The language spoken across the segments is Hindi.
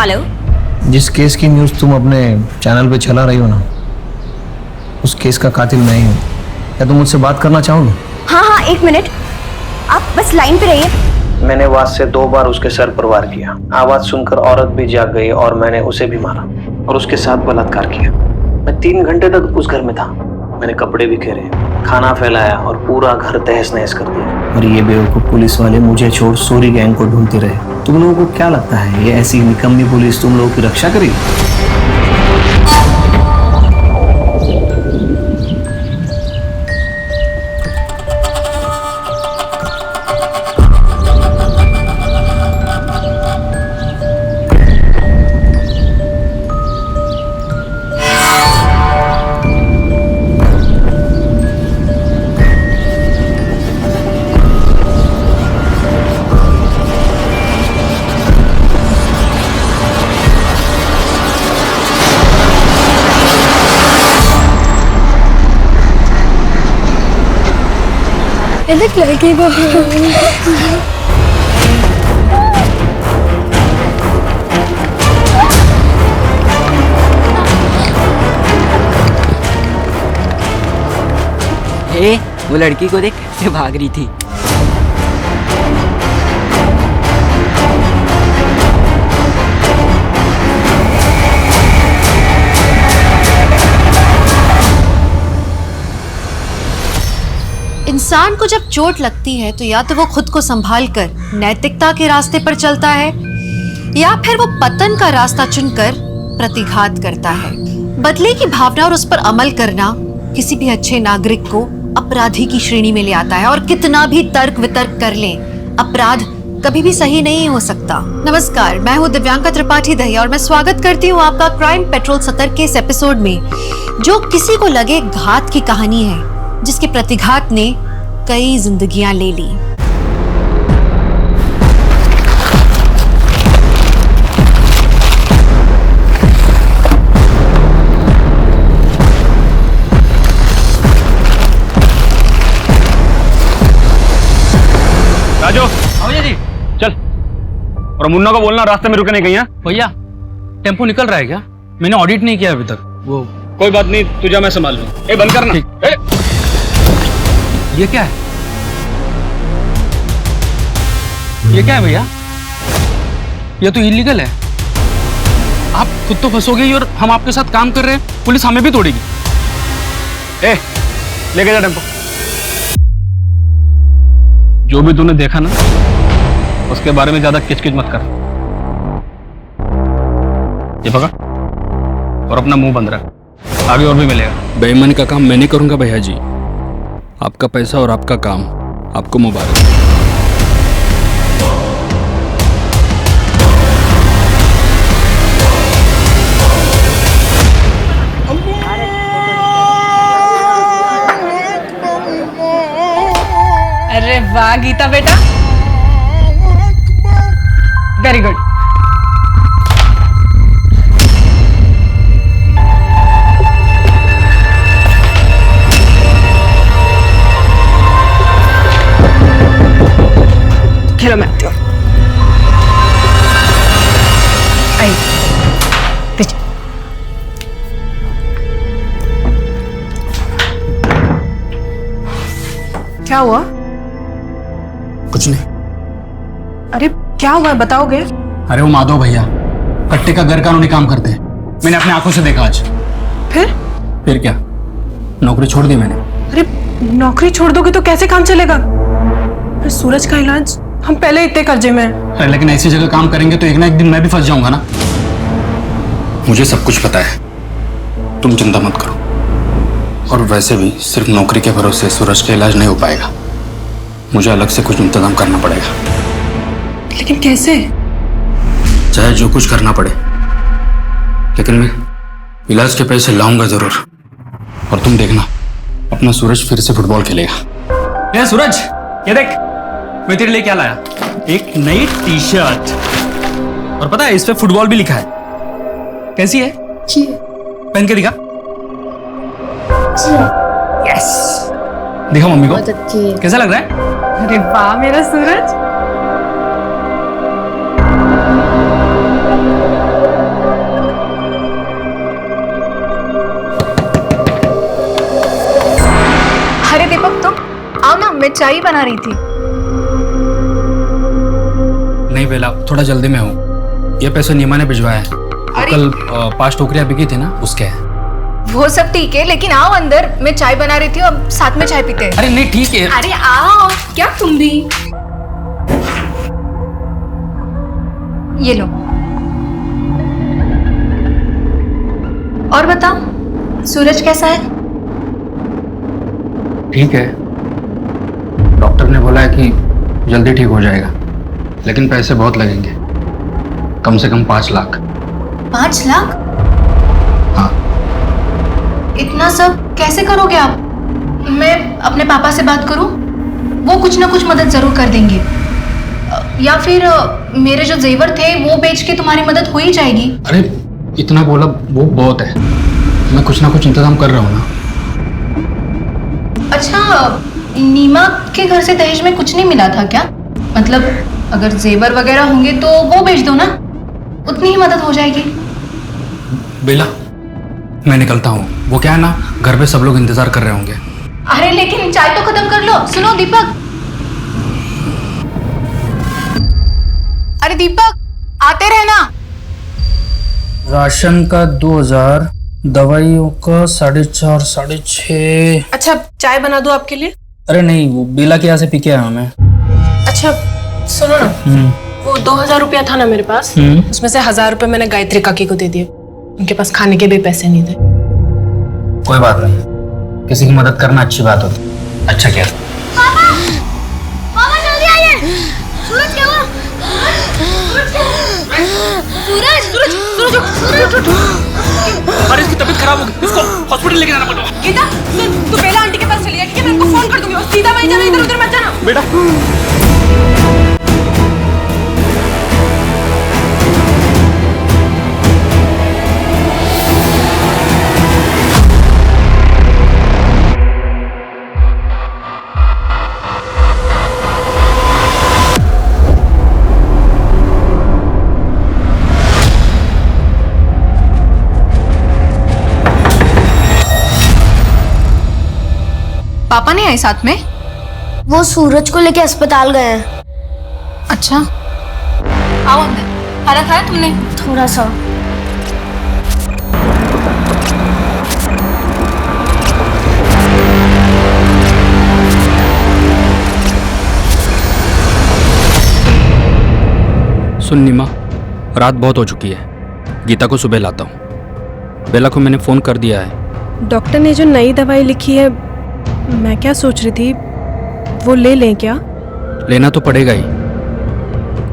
हेलो। जिस केस की न्यूज़ तुम अपने चैनल पे चला रही हो ना, उस केस का कातिल मैं ही हूँ। क्या तुम मुझसे बात करना चाहोगे? हाँ हाँ, एक मिनट, आप बस लाइन पे रहिए। मैंने वाद से 2 बार उसके सर पर वार किया। आवाज सुनकर औरत भी जाग गई और मैंने उसे भी मारा और उसके साथ बलात्कार किया। मैं 3 घंटे तक उस घर में था। मैंने कपड़े बिखेरे, खाना फैलाया और पूरा घर तहस नहस कर दिया। और ये बेवकूफ पुलिस वाले मुझे छोड़ सूरी गैंग को ढूंढते रहे। तुम लोगों को क्या लगता है ये ऐसी निकम्मी पुलिस तुम लोगों की रक्षा करेगी? देख लड़की को वो लड़की को देख कैसे भाग रही थी। इंसान को जब चोट लगती है तो या तो वो खुद को संभाल कर नैतिकता के रास्ते पर चलता है या फिर वो पतन का रास्ता चुनकर प्रतिघात करता है। बदले की भावना और उस पर अमल करना किसी भी अच्छे नागरिक को अपराधी की श्रेणी में ले आता है। और कितना भी तर्क वितर्क कर लें, अपराध कभी भी सही नहीं हो सकता। नमस्कार, मैं हूँ दिव्यांका त्रिपाठी दहिया और मैं स्वागत करती हूँ आपका क्राइम पेट्रोल सतर्क के इस एपिसोड में, जो किसी को लगे घात की कहानी है, जिसके प्रतिघात ने कई जिंदगियां ले ली। राजू, भैया जी चल। और मुन्ना को बोलना रास्ते में रुके नहीं कहीं। भैया, टेम्पो निकल रहा है क्या? मैंने ऑडिट नहीं किया अभी तक। वो कोई बात नहीं, तुझे मैं संभाल लूं। ए बंद करना। ये क्या है? ये क्या है भैया? ये तो इलीगल है। आप खुद तो फंसोगे ही और हम आपके साथ काम कर रहे हैं, पुलिस हमें भी तोड़ेगी। ए लेके जा टेम्पो। जो भी तूने देखा ना, उसके बारे में ज्यादा किचकिच मत कर। ये पकड़ और अपना मुंह बंद रख, आगे और भी मिलेगा। बेईमानी का काम मैं नहीं करूंगा भैया जी। आपका पैसा और आपका काम, आपको मुबारक। अरे वाह गीता बेटा, वेरी गुड। खेलो मैं आती हूँ। आई पीछे। क्या हुआ? कुछ नहीं। अरे क्या हुआ, बताओगे? अरे वो माधव भैया कट्टे का गैर कानूनी काम करते हैं। मैंने अपने आंखों से देखा आज। फिर क्या, नौकरी छोड़ दी मैंने। अरे नौकरी छोड़ दोगे तो कैसे काम चलेगा? अरे सूरज का इलाज, हम पहले इतने कर्जे में हैं। अरे लेकिन ऐसी जगह काम करेंगे तो एक ना एक दिन मैं भी फंस जाऊंगा ना। मुझे सब कुछ पता है, तुम चिंता मत करो। और वैसे भी सिर्फ नौकरी के भरोसे सूरज का इलाज नहीं हो पाएगा, मुझे अलग से कुछ इंतजाम करना पड़ेगा। लेकिन कैसे? चाहे जो कुछ करना पड़े, लेकिन मैं इलाज के पैसे लाऊंगा जरूर। और तुम देखना, अपना सूरज फिर से फुटबॉल खेलेगा। ये सूरज, ये देख मैं तेरे लिए क्या लाया, एक नई टी शर्ट। और पता है इस पे फुटबॉल भी लिखा है। कैसी है? पहन के दिखा। यस, दिखा मम्मी को। कैसा लग रहा है? अरे वाह मेरा सूरज। मैं चाय बना रही थी। नहीं बेला, थोड़ा जल्दी में हूँ। ये पैसे नीमा ने भिजवाया है। कल 5 टोकरियां बिकी थी ना, उसके है। वो सब ठीक है, लेकिन आओ अंदर, मैं चाय बना रही थी, अब साथ में चाय पीते हैं। अरे नहीं, ठीक है। अरे आओ, क्या तुम भी। ये लो। और बताओ, सूरज कैसा है? ठीक है, डॉक्टर ने बोला है कि जल्दी ठीक हो जाएगा, लेकिन पैसे बहुत लगेंगे, कम से कम 5 लाख। 5 लाख? हाँ। इतना सब कैसे करोगे आप? मैं अपने पापा से बात करूं? वो कुछ ना कुछ मदद जरूर कर देंगे। या फिर मेरे जो जेवर थे वो बेच के तुम्हारी मदद हो ही जाएगी। अरे इतना बोला वो बहुत है, मैं कुछ ना कुछ इंतजाम कर रहा हूँ ना। अच्छा, नीमा के घर से दहेज में कुछ नहीं मिला था क्या? मतलब अगर जेवर वगैरह होंगे तो वो बेच दो ना, उतनी ही मदद हो जाएगी। बेला, मैं निकलता हूँ। वो क्या है ना, घर पे सब लोग इंतजार कर रहे होंगे। अरे लेकिन चाय तो खत्म कर लो। सुनो दीपक, अरे दीपक, आते रहना। राशन का 2000, दवाइयों का 4.5, 6.5। अच्छा, चाय बना दूं आपके लिए? अरे नहीं, वो बेला के यहाँ से पी के आया हूं मैं। अच्छा सुनो ना, वो 2000 रुपया था ना मेरे पास, उसमें से 1000 रुपये मैंने गायत्री काकी को दे दिए। उनके पास खाने के भी पैसे नहीं थे। कोई बात नहीं, किसी की मदद करना अच्छी बात होती। अच्छा क्या? पापा जल्दी आइए। सूरज क्या हुआ? सूरज अरे इसकी तबीयत खराब हो गई, इसको हॉस्पिटल लेके जाना पड़ेगा। गीता, तू बेला आंटी के पास चली जा, ठीक है? मैं उनको फोन कर दूंगी। और सीधा वहीं जाना, इधर उधर मत जाना बेटा। पापा नहीं आए साथ में? वो सूरज को लेके अस्पताल गए हैं। अच्छा, आओ अंदर। खाना खाया तुमने? थोड़ा सा। सुन नीमा, रात बहुत हो चुकी है, गीता को सुबह लाता हूँ। बेला को मैंने फोन कर दिया है। डॉक्टर ने जो नई दवाई लिखी है, मैं क्या सोच रही थी, वो ले लें क्या? लेना तो पड़ेगा ही।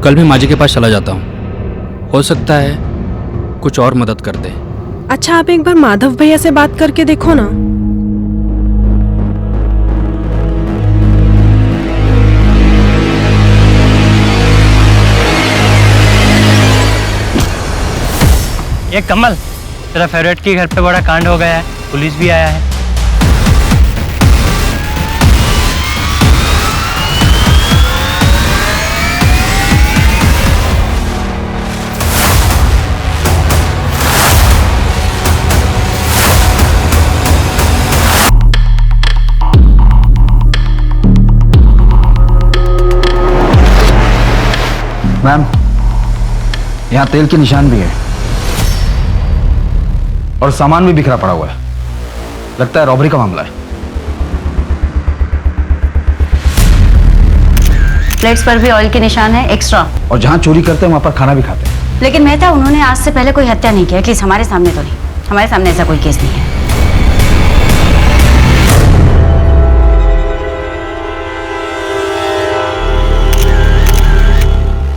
कल भी माजी के पास चला जाता हूँ, हो सकता है कुछ और मदद कर दे। अच्छा, आप एक बार माधव भैया से बात करके देखो ना। ये कमल, तेरा फेवरेट के घर पे बड़ा कांड हो गया है, पुलिस भी आया है। मैम, यहाँ तेल के निशान भी है और सामान भी बिखरा पड़ा हुआ है। लगता है रॉबरी का मामला है। प्लेट्स पर भी ऑयल के निशान है एक्स्ट्रा। और जहाँ चोरी करते हैं वहां पर खाना भी खाते हैं। लेकिन मेहता, उन्होंने आज से पहले कोई हत्या नहीं किया, एटलीस्ट हमारे सामने तो नहीं। हमारे सामने ऐसा कोई केस नहीं है।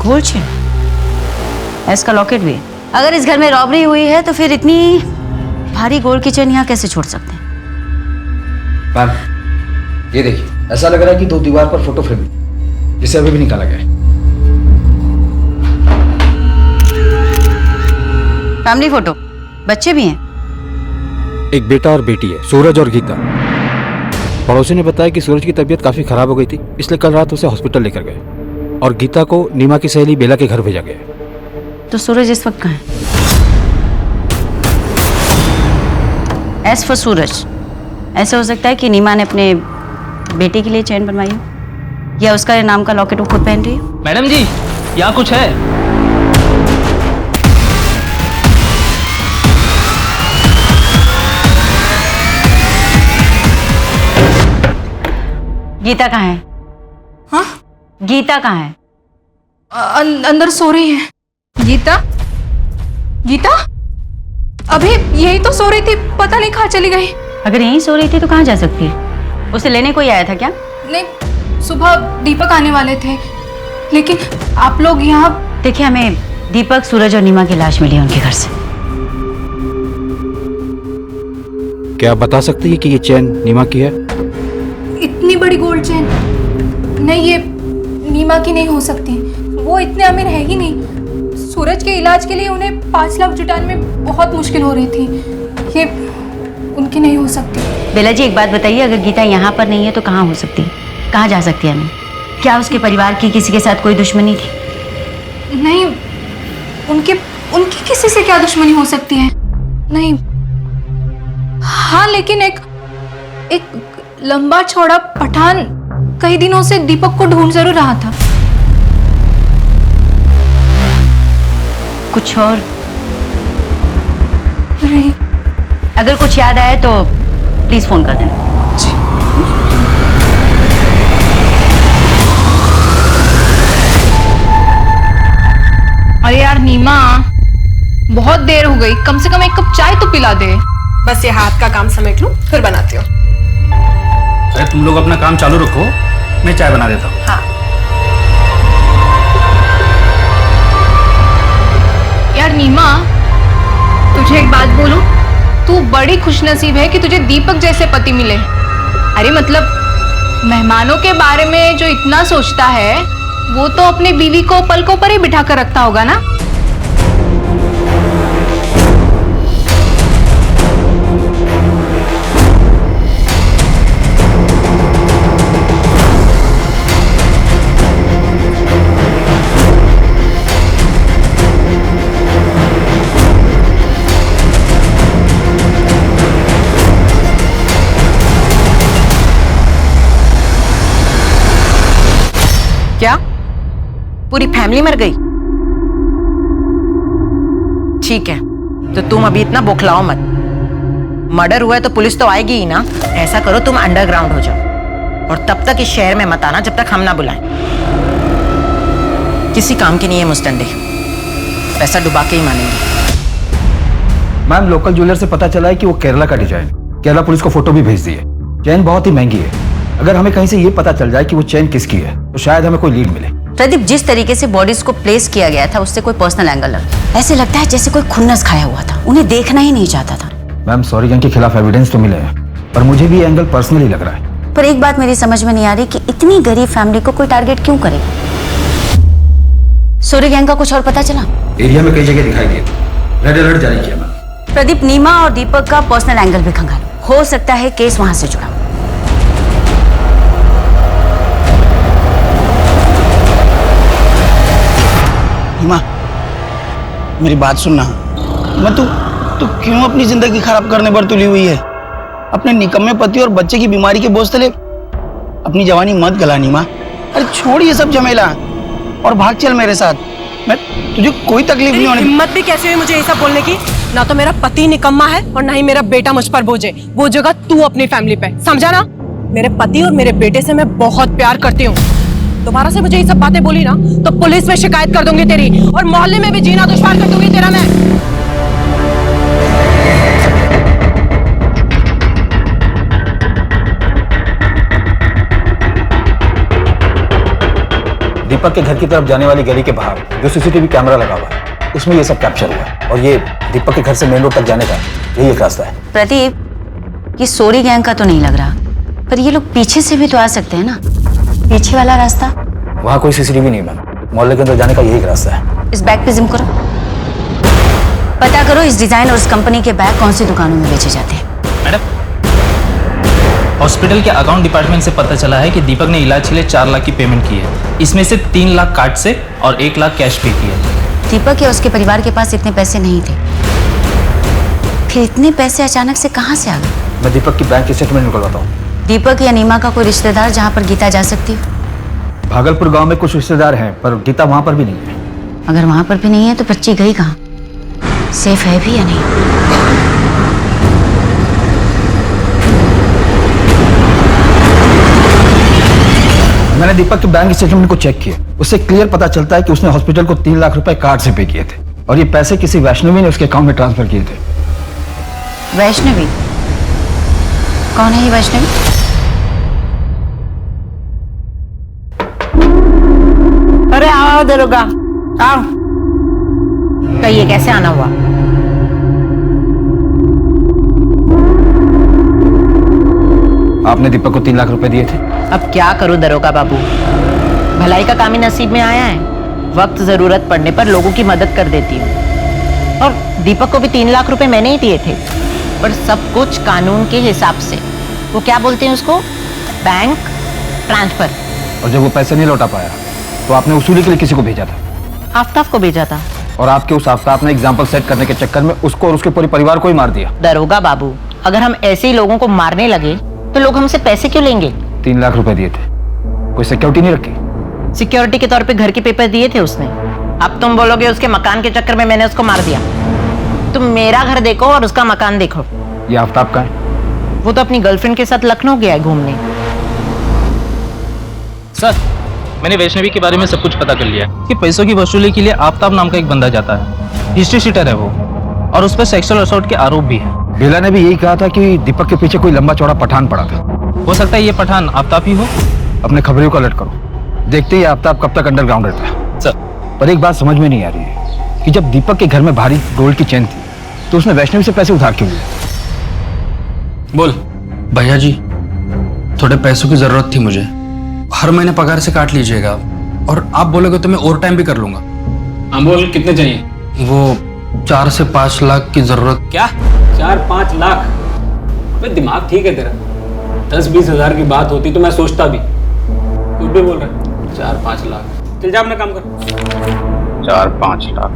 गोल्ड चेन, इसका लॉकेट भी है। अगर इस घर में रॉबरी हुई है तो फिर इतनी भारी गोल्ड की चेन यहाँ कैसे छोड़ सकते हैं? मैम, ये देखिए, ऐसा लग रहा है कि 2 दीवार पर फोटो फ्रेम है, जिसे अभी भी निकाला गया है। फैमिली फोटो, बच्चे भी हैं। एक बेटा और बेटी है, सूरज और गीता। पड़ोसी ने बताया कि सूरज की तबीयत काफी खराब हो गई थी, इसलिए कल रात उसे हॉस्पिटल लेकर गए और गीता को नीमा की सहेली बेला के घर भेजा गया। तो सूरज इस वक्त कहाँ है? एज फॉर सूरज, ऐसा हो सकता है कि नीमा ने अपने बेटे के लिए चेन बनवाई हो, या उसका नाम का लॉकेट वो खुद पहन रही हो? मैडम जी यहाँ कुछ है। गीता कहाँ है? हाँ? गीता कहाँ है? अंदर सो रही है। गीता? गीता? अभी यही तो सो रही थी, पता नहीं कहाँ चली गई। अगर यहीं सो रही थी तो कहाँ जा सकती है? उसे लेने कोई आया था क्या? नहीं, सुबह दीपक आने वाले थे, लेकिन आप लोग यहाँ। देखिए, हमें दीपक, सूरज और नीमा की लाश मिली है उनके घर से। क्या आप बता सकती है कि ये चैन नीमा की है? इतनी बड़ी गोल्ड चेन? नहीं, ये नीमा की नहीं हो सकती। वो इतने अमीर है ही नहीं। सूरज के इलाज के लिए उन्हें 5 लाख जुटाने में बहुत मुश्किल हो रही थी। ये उनकी नहीं हो सकती। बेला जी, एक बात बताइए, अगर गीता यहाँ पर नहीं है तो कहाँ हो सकती है? कहाँ जा सकती है? हमें क्या उसके परिवार की किसी के साथ कोई दुश्मनी थी? नहीं, उनकी किसी से क्या दुश्मनी हो सकती है? नहीं। हाँ, लेकिन एक लंबा चौड़ा पठान कई दिनों से दीपक को ढूंढ जरूर रहा था। कुछ और? नहीं। अगर कुछ याद आए तो प्लीज फोन कर देना। अरे यार नीमा, बहुत देर हो गई, कम से कम एक कप चाय तो पिला दे। बस ये हाथ का काम समेट लूं, फिर बनाती हूँ। अरे तुम लोग अपना काम चालू रखो, मैं चाय बना देता हूँ। हाँ। यार नीमा, तुझे एक बात बोलूं, तू बड़ी खुशनसीब है कि तुझे दीपक जैसे पति मिले। अरे मतलब मेहमानों के बारे में जो इतना सोचता है, वो तो अपनी बीवी को पलकों पर ही बिठा कर रखता होगा ना। क्या पूरी फैमिली मर गई? ठीक है, तो तुम अभी इतना बौखलाओ मत। मर्डर हुआ है तो पुलिस तो आएगी ही ना। ऐसा करो, तुम अंडरग्राउंड हो जाओ और तब तक इस शहर में मत आना जब तक हम ना बुलाएं। किसी काम की नहीं है मुस्तंडे, पैसा डुबा के ही मानेंगे। मैम, लोकल ज्वेलर से पता चला है कि वो केरला का डिजाइन। केरला पुलिस को फोटो भी भेज दी है। चैन बहुत ही महंगी है। अगर हमें कहीं से ये पता चल जाए कि वो चैन किसकी है तो शायद हमें कोई लीड मिले। प्रदीप, जिस तरीके से बॉडीज को प्लेस किया गया था उससे कोई पर्सनल एंगल लगा। ऐसे लगता है जैसे कोई खुन्नस खाया हुआ था, उन्हें देखना ही नहीं चाहता था। मैम, सॉरी गैंग के खिलाफ एविडेंस तो मिले हैं, पर मुझे भी ये एंगल पर्सनली लग रहा है। पर एक बात मेरी समझ में नहीं आ रही कि इतनी गरीब फैमिली को कोई टारगेट क्यों करेगा। सूर्य गैंग का कुछ और पता चला? एरिया में कई जगह दिखाई दिए, रेड अलर्ट जारी किया मैम। प्रदीप, नीमा और दीपक का पर्सनल एंगल भी खंगालो, हो सकता है केस वहां से जुड़ा। नीमा, मेरी बात सुनना। मैं तू क्यों अपनी जिंदगी खराब करने पर तुली हुई है? अपने निकम्मे पति और बच्चे की बीमारी के बोझ तले अपनी जवानी मत गला नीमा। अरे छोड़ ये सब झमेला और भाग चल मेरे साथ। मैं तुझे कोई तकलीफ नहीं होने। हिम्मत भी कैसे हुई मुझे ये सब बोलने की? ना तो मेरा पति निकम्मा है और ना ही मेरा बेटा मुझ पर बोझ है। वो जगह तू अपनी फैमिली पे, समझा ना? मेरे पति और मेरे बेटे से मैं बहुत प्यार करती हूँ। दोबारा से मुझे ये सब बातें बोली ना तो पुलिस में शिकायत कर दूंगी तेरी, और मोहल्ले में भी जीना दुश्वार कर दूंगी तेरा मैं। दीपक के घर की तरफ जाने वाली गली के बाहर जो सीसीटीवी कैमरा लगा हुआ है उसमें ये सब कैप्चर हुआ है, और ये दीपक के घर से मेन रोड तक जाने का यही एक रास्ता है। प्रदीप, ये सोरी गैंग का तो नहीं लग रहा, पर ये लोग पीछे से भी तो आ सकते हैं ना। पीछे वाला रास्ता? वहाँ कोई सीसीटीवी नहीं मैम, मोहल्ले के अंदर जाने का यही एक रास्ता है। इस बैग पे जिम करो, पता करो इस डिजाइन और इस कंपनी के बैग कौन सी दुकानों में बेचे जाते हैं। मैडम, हॉस्पिटल के अकाउंट डिपार्टमेंट से पता चला है कि दीपक ने इलाज के लिए 4 लाख की पेमेंट की है। इसमें से 3 लाख कार्ड से और 1 लाख कैश पे किया है। दीपक या उसके परिवार के पास इतने पैसे नहीं थे, फिर इतने पैसे अचानक से कहाँ से आ गए? मैं दीपक की बैंक की स्टेटमेंट निकलवाता हूँ। दीपक या नीमा का कोई रिश्तेदार जहाँ पर गीता जा सकती हो? भागलपुर गांव में कुछ रिश्तेदार हैं, पर गीता वहां पर भी नहीं है। अगर वहां पर भी नहीं है तो बच्ची गई कहाँ? सेफ है भी या नहीं? मैंने दीपक के बैंक स्टेटमेंट को चेक किया, उससे क्लियर पता चलता है कि उसने हॉस्पिटल को 3 लाख रुपए कार्ड से पे किए थे और ये पैसे किसी वैष्णवी ने उसके अकाउंट में ट्रांसफर किए थे। वैष्णवी? कौन है ये वैष्णवी? अरे आओ दरोगा, आओ। कहिए कैसे आना हुआ? आपने दीपक को 3 लाख रुपए दिए थे। अब क्या करूं दरोगा बाबू, भलाई का काम ही नसीब में आया है। वक्त जरूरत पड़ने पर लोगों की मदद कर देती हूँ। और दीपक को भी 3 लाख रुपए मैंने ही दिए थे, पर सब कुछ कानून के हिसाब से। वो क्या बोलते हैं उसको, बैंक ट्रांसफर। और जब वो पैसे नहीं लौटा पाया तो आपने वसूली के लिए किसी को भेजा था? आफ्ताब को भेजा था। और आपके उस आफ्ताब ने एग्जाम्पल सेट करने के चक्कर में उसको और उसके पूरे परिवार को ही मार दिया। दरोगा बाबू, अगर हम ऐसे ही लोगों को मारने लगे तो लोग हमसे पैसे क्यों लेंगे? 3 लाख रुपए दिए थे, कोई सिक्योरिटी नहीं रखी? सिक्योरिटी के तौर पे घर के पेपर दिए थे उसने। अब तुम बोलोगे उसके मकान के चक्कर में मैंने उसको मार दिया। तुम मेरा घर देखो और उसका मकान देखो। ये आफ्ताब का है? वो तो अपनी गर्लफ्रेंड के साथ लखनऊ गया है घूमने। सर, मैंने वैष्णवी के बारे में सब कुछ पता कर लिया कि पैसों की वसूली के लिए आफ्ताब नाम का एक बंदा जाता है। हिस्ट्री शीटर है वो, और उस पर सेक्सुअल असॉल्ट के आरोप भी है। बेला ने भी यही कहा था कि दीपक के पीछे कोई लंबा चौड़ा पठान पड़ा था। हो सकता है ये पठान आफ्ताब ही हो। अपने खबरियों को अलर्ट करो, देखते ही आफ्ताब कब तक अंडरग्राउंड रहता है। सर, पर एक बात समझ में नहीं आ रही है कि जब दीपक के घर में भारी गोल्ड की चेन थी तो उसने वैष्णवी से पैसे उधार क्यों लिए? बोल भैया जी, थोड़े पैसों की जरूरत थी मुझे। हर महीने पगार से काट लीजिएगा, और आप बोलोगे तो मैं ओवर टाइम भी कर लूंगा। हाँ बोल, कितने चाहिए? वो 4 से 5 लाख की जरूरत। क्या 4-5 लाख? अबे दिमाग ठीक है तेरा? 10-20 हजार की बात होती तो मैं सोचता भी। कुछ भी बोल रहा है। 4-5 लाख, चल जा अपना काम कर। 4-5 लाख?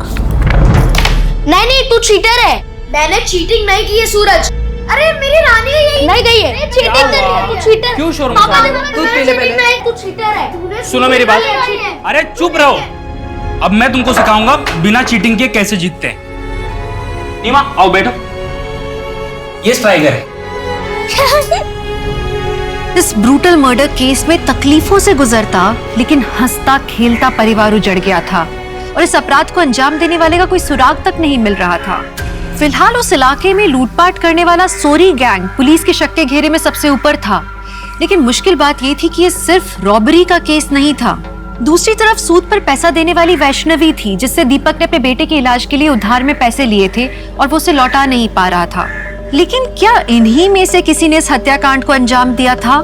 नहीं, तू चीटर है। मैंने चीटिंग नहीं की है सूरज। अरे मेरी रानी है यही नहीं गई है। चीटिंग कर रही है तू, चीटर। क्यों शोर पापा मचा? ने बोला पहले तू चीटर है। सुनो मेरी बात। अरे चुप रहो। अब मैं तुमको सिखाऊंगा बिना चीटिंग के कैसे जीतते हैं। नीमा आओ बैठो। ये स्ट्राइकर है। इस ब्रूटल मर्डर केस में तकलीफों से गुजरता लेकिन हंसता खेलता परिवार उजड़ गया था और इस अपराध को अंजाम देने वाले का कोई सुराग तक नहीं मिल रहा था। फिलहाल उस इलाके में लूटपाट करने वाला सोरी गैंग पुलिस के शक के घेरे में सबसे ऊपर था, लेकिन मुश्किल बात यह थी कि ये सिर्फ रॉबरी का केस नहीं था। दूसरी तरफ सूद पर पैसा देने वाली वैष्णवी थी, जिससे दीपक ने अपने बेटे के इलाज के लिए उधार में पैसे लिए थे और वो उसे लौटा नहीं पा रहा था। लेकिन क्या इन्हीं में से किसी ने इस हत्याकांड को अंजाम दिया था,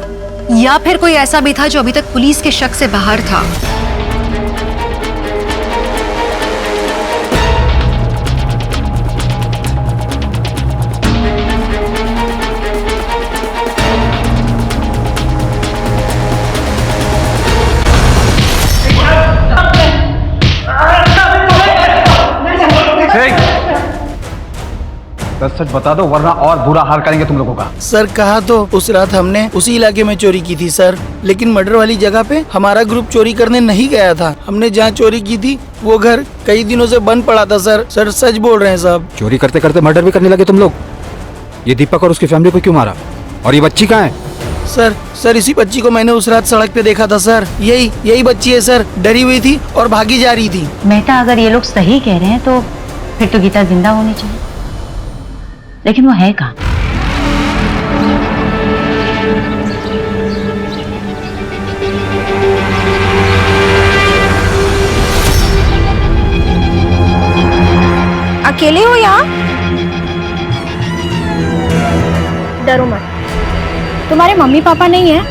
या फिर कोई ऐसा भी था जो अभी तक पुलिस के शक से बाहर था? सच बता दो वरना और बुरा हाल करेंगे तुम लोगों का। सर कहा तो उस रात हमने उसी इलाके में चोरी की थी सर, लेकिन मर्डर वाली जगह पे हमारा ग्रुप चोरी करने नहीं गया था। हमने जहाँ चोरी की थी वो घर कई दिनों से बंद पड़ा था सर। सर सच बोल रहे हैं साहब। चोरी करते करते मर्डर भी करने लगे तुम लोग। ये दीपक और उसकी फैमिली को क्यों मारा? और ये बच्ची कहाँ है? सर इसी बच्ची को मैंने उस रात सड़क पे देखा था सर। यही बच्ची है सर, डरी हुई थी और भागी जा रही थी। मेहता, अगर ये लोग सही कह रहे हैं तो फिर तो गीता जिंदा होनी चाहिए, लेकिन वो है कहाँ? अकेले हो यहाँ? डरो मत, तुम्हारे मम्मी पापा नहीं है?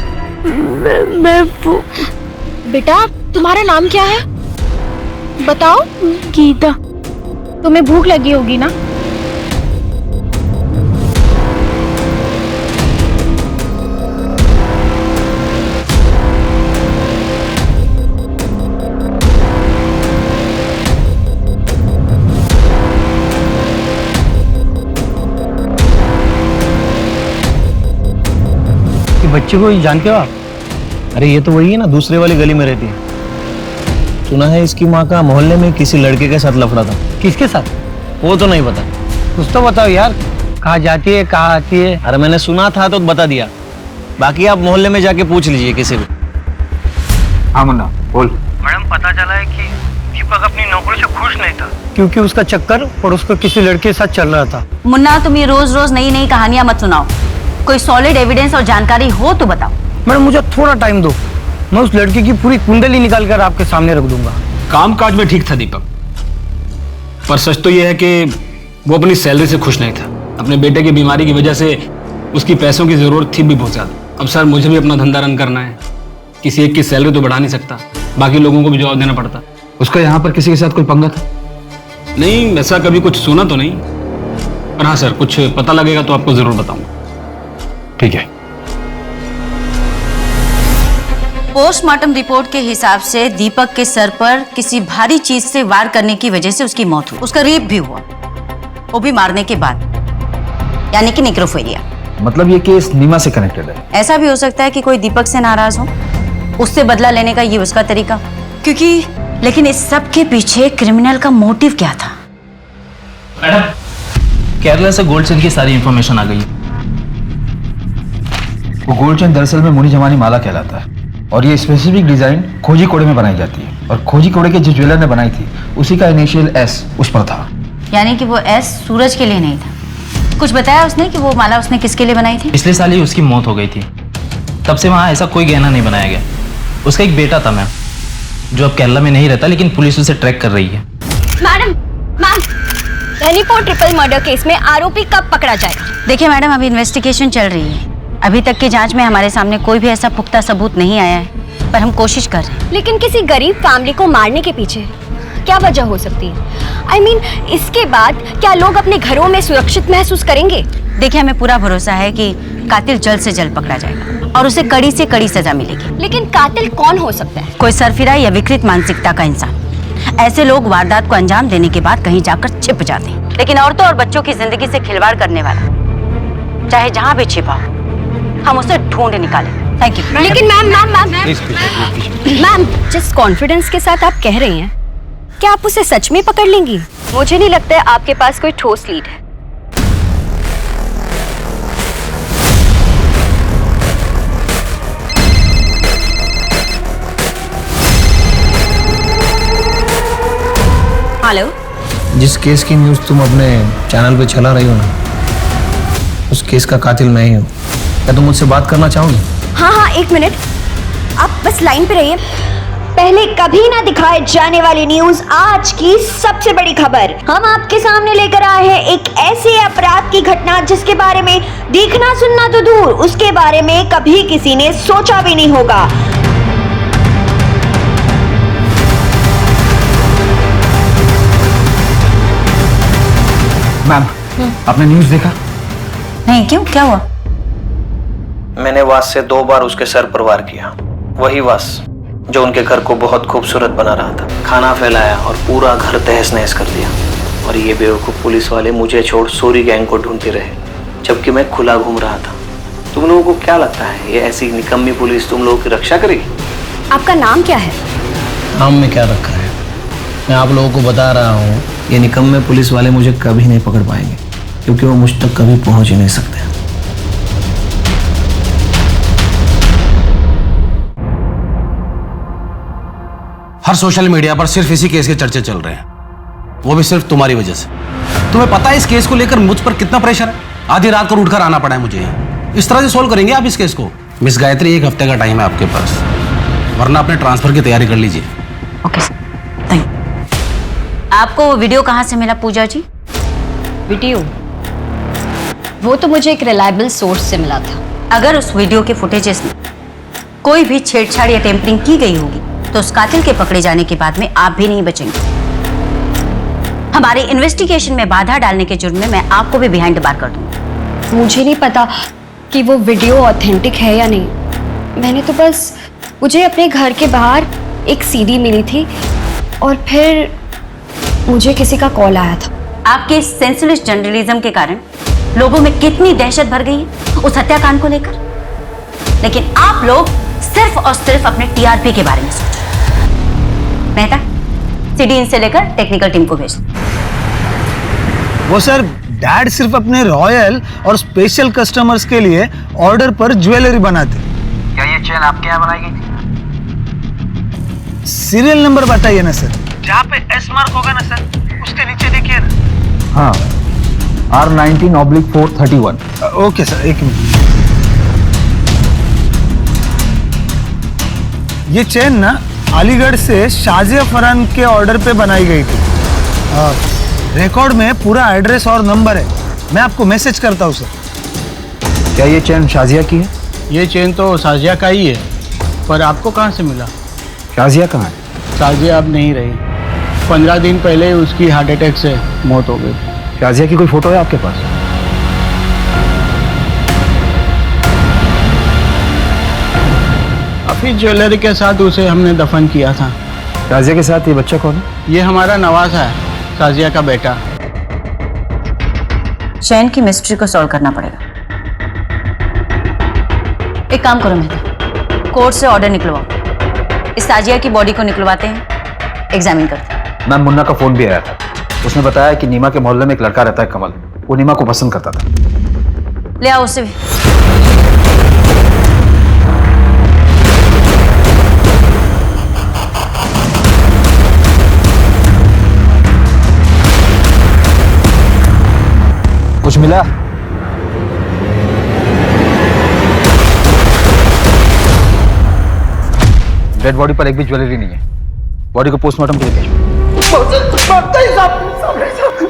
मैं बेटा, तुम्हारा नाम क्या है बताओ? गीता। तुम्हें भूख लगी होगी ना? बच्चे को ही जानते हो आप? अरे ये तो वही है ना, दूसरे वाली गली में रहती है। सुना है इसकी माँ का मोहल्ले में किसी लड़के के साथ लफड़ा था। किसके साथ? वो तो नहीं पता। कुछ तो बताओ यार, कहाँ जाती है कहाँ आती है? अरे मैंने सुना था तो बता दिया, बाकी आप मोहल्ले में जाके पूछ लीजिए किसी भी। हाँ मुन्ना बोल। मैडम पता चला है कि दीपक अपनी नौकरी से खुश नहीं था क्योंकि उसका चक्कर और उसको किसी लड़के के साथ चल रहा था। मुन्ना तुम ये रोज रोज नई नई कहानियां मत सुनाओ, कोई सॉलिड एविडेंस और जानकारी हो तो बताओ। मैडम मुझे थोड़ा टाइम दो, मैं उस लड़के की पूरी कुंडली निकाल कर आपके सामने रख दूंगा। काम काज में ठीक था दीपक, पर सच तो यह है कि वो अपनी सैलरी से खुश नहीं था। अपने बेटे की बीमारी की वजह से उसकी पैसों की जरूरत थी भी बहुत ज्यादा। अब सर मुझे भी अपना धंधा रन करना है, किसी एक की सैलरी तो बढ़ा नहीं सकता, बाकी लोगों को भी जवाब देना पड़ता। उसका यहाँ पर किसी के साथ कोई पंगा था? नहीं, ऐसा कभी कुछ सुना तो नहीं, पर हाँ सर कुछ पता लगेगा तो आपको जरूर बताऊंगा। ठीक है। पोस्टमार्टम रिपोर्ट के हिसाब से दीपक के सर पर किसी भारी चीज से वार करने की वजह से उसकी मौत हुई। उसका रेप भी हुआ, वो भी मारने के बाद, यानी कि नेक्रोफिलिया। मतलब ये केस नीमा से कनेक्टेड है? ऐसा भी हो सकता है कि कोई दीपक से नाराज हो, उससे बदला लेने का ये उसका तरीका, क्योंकि लेकिन इस सब के पीछे क्रिमिनल का मोटिव क्या था? मैडम, केरला से गोल्ड चेन की सारी इंफॉर्मेशन आ गई। वो गोल्ड चेन दरअसल में मुनी जमानी माला कहलाता है और ये स्पेसिफिक डिजाइन खोजी कोड़े में बनाई जाती है और खोजी कोड़े के जिस ज्वेलर ने बनाई थी उसी का इनिशियल एस उस पर था। यानी कि वो एस सूरज के लिए नहीं था। कुछ बताया उसने कि वो माला उसने किसके लिए बनाई थी? पिछले साल ही उसकी मौत हो गई थी, तब से वहाँ ऐसा कोई गहना नहीं बनाया गया। उसका एक बेटा था मैम, जो अब केरला में नहीं रहता, लेकिन पुलिस उसे ट्रैक कर रही है। मैडम, हनीपोर्ट ट्रिपल मर्डर केस में आरोपी कब पकड़ा जाएगा? देखिए मैडम, अभी इन्वेस्टिगेशन चल रही है। अभी तक की जांच में हमारे सामने कोई भी ऐसा पुख्ता सबूत नहीं आया है, पर हम कोशिश कर रहे हैं। लेकिन किसी गरीब फैमिली को मारने के पीछे क्या वजह हो सकती है? I mean, इसके बाद क्या लोग अपने घरों में सुरक्षित महसूस करेंगे? देखिए, हमें पूरा भरोसा है कि कातिल जल्द से जल्द पकड़ा जाएगा और उसे कड़ी से कड़ी सजा मिलेगी। लेकिन कातिल कौन हो सकता है? कोई सरफिरा या विकृत मानसिकता का इंसान। ऐसे लोग वारदात को अंजाम देने के बाद कहीं जाकर छिप जाते हैं, लेकिन औरतों और बच्चों की जिंदगी से खिलवाड़ करने वाला चाहे जहाँ भी छिपा हो, हम उसे ढूंढ निकालें। Thank you. लेकिन मैम, जिस कॉन्फिडेंस के साथ आप कह रही हैं, क्या आप उसे सच में पकड़ लेंगी? मुझे नहीं लगता है आपके पास कोई ठोस लीड है। हेलो, जिस केस की न्यूज़ तुम अपने चैनल पे चला रही हो ना, उस केस का कातिल मैं ही हूँ। क्या तुम मुझसे बात करना चाहोगी? हाँ, एक मिनट, आप बस लाइन पे रहिए। पहले कभी ना दिखाए जाने वाली न्यूज, आज की सबसे बड़ी खबर हम आपके सामने लेकर आए हैं। एक ऐसे अपराध की घटना जिसके बारे में देखना सुनना तो दूर, उसके बारे में कभी किसी ने सोचा भी नहीं होगा। मैम, आपने न्यूज़ देखा? नहीं, क्यों, क्या हुआ? मैंने वास से 2 बार उसके सर पर वार किया। वही वास जो उनके घर को बहुत खूबसूरत बना रहा था। खाना फैलाया और पूरा घर तहस नहस कर दिया। और ये बेवकूफ़ पुलिस वाले मुझे छोड़ सूरी गैंग को ढूंढते रहे, जबकि मैं खुला घूम रहा था। तुम लोगों को क्या लगता है ये ऐसी निकम्मी पुलिस तुम लोगों की रक्षा करेगी? आपका नाम क्या है? नाम में क्या रखा है, मैं आप लोगों को बता रहा हूँ, ये निकम्मे पुलिस वाले मुझे कभी नहीं पकड़ पाएंगे, क्योंकि वो मुझ तक कभी पहुँच ही नहीं सकते। हर सोशल मीडिया पर सिर्फ इसी केस के चर्चे चल रहे हैं, वो भी सिर्फ तुम्हारी वजह से। तुम्हें पता है इस केस को लेकर मुझ पर कितना प्रेशर है? आधी रात को उठकर आना पड़ा है मुझे यहाँ। इस तरह से सोल्व करेंगे आप इस केस को? मिस गायत्री, 1 हफ्ते का टाइम है आपके पास, वरना अपने ट्रांसफर की तैयारी कर लीजिए। Okay sir, thank you. आपको वो वीडियो कहाँ से मिला पूजा जी? वीडियो? वो तो मुझे एक रिलायबल सोर्स से मिला था। अगर उस वीडियो के फुटेजेस में कोई भी छेड़छाड़ या टेम्परिंग की गई होगी तो उस कातिल के पकड़े जाने के बाद में आप भी नहीं बचेंगे। हमारे इन्वेस्टिगेशन में बाधा डालने के जुर्म में मैं आपको भी बिहाइंड द बार कर दूंगी। मुझे नहीं पता कि वो वीडियो ऑथेंटिक है या नहीं। मैंने तो बस, मुझे अपने घर के बाहर एक सीडी मिली थी और फिर मुझे किसी का कॉल आया था। आपके सेंसलेस जर्नलिज्म के कारण लोगों में कितनी दहशत भर गई है उस हत्याकांड को लेकर। लेकिन आप लोग सिर्फ और सिर्फ अपने टीआरपी के बारे में सोचो। मेहता, सीडी से लेकर टेक्निकल टीम को भेज। वो सर, डैड सिर्फ अपने रॉयल और स्पेशल कस्टमर्स के लिए ऑर्डर पर ज्वेलरी बनाते। क्या ये चेन आपके यहाँ बनाई गई थी? सीरियल नंबर बताइए ना सर। जहाँ पे एस मार्क होगा ना सर, उसके नीचे देखिए ना। हाँ, R19/431। ओके सर, एक मिनट। ये चेन ना अलीगढ़ से शाजिया फरहान के ऑर्डर पे बनाई गई थी। रिकॉर्ड में पूरा एड्रेस और नंबर है, मैं आपको मैसेज करता हूँ सर। क्या ये चेन शाजिया की है? ये चेन तो शाजिया का ही है, पर आपको कहाँ से मिला? शाजिया कहाँ है? शाजिया अब नहीं रही। 15 दिन पहले उसकी हार्ट अटैक से मौत हो गई। शाजिया की कोई फोटो है आपके पास? अभी ज्वेलरी के साथ उसे हमने दफन किया था। शाजिया के साथ ये बच्चा कौन है? ये हमारा नवाज है, शाजिया का बेटा। चैन की मिस्ट्री को सॉल्व करना पड़ेगा। एक काम करो मेहता, कोर्ट से ऑर्डर निकलवाओ। इस ताजिया की बॉडी को निकलवाते हैं, एग्जामिन करते हैं। मैम, मुन्ना का फोन भी आया था। उसने बताया कि नीमा के मोहल्ले में एक लड़का रहता है कमल, वो नीमा को पसंद करता था। ले आओ उसे भी। कुछ मिला? डेड बॉडी पर एक भी ज्वेलरी नहीं है। बॉडी को पोस्टमार्टम के लिए भेजो।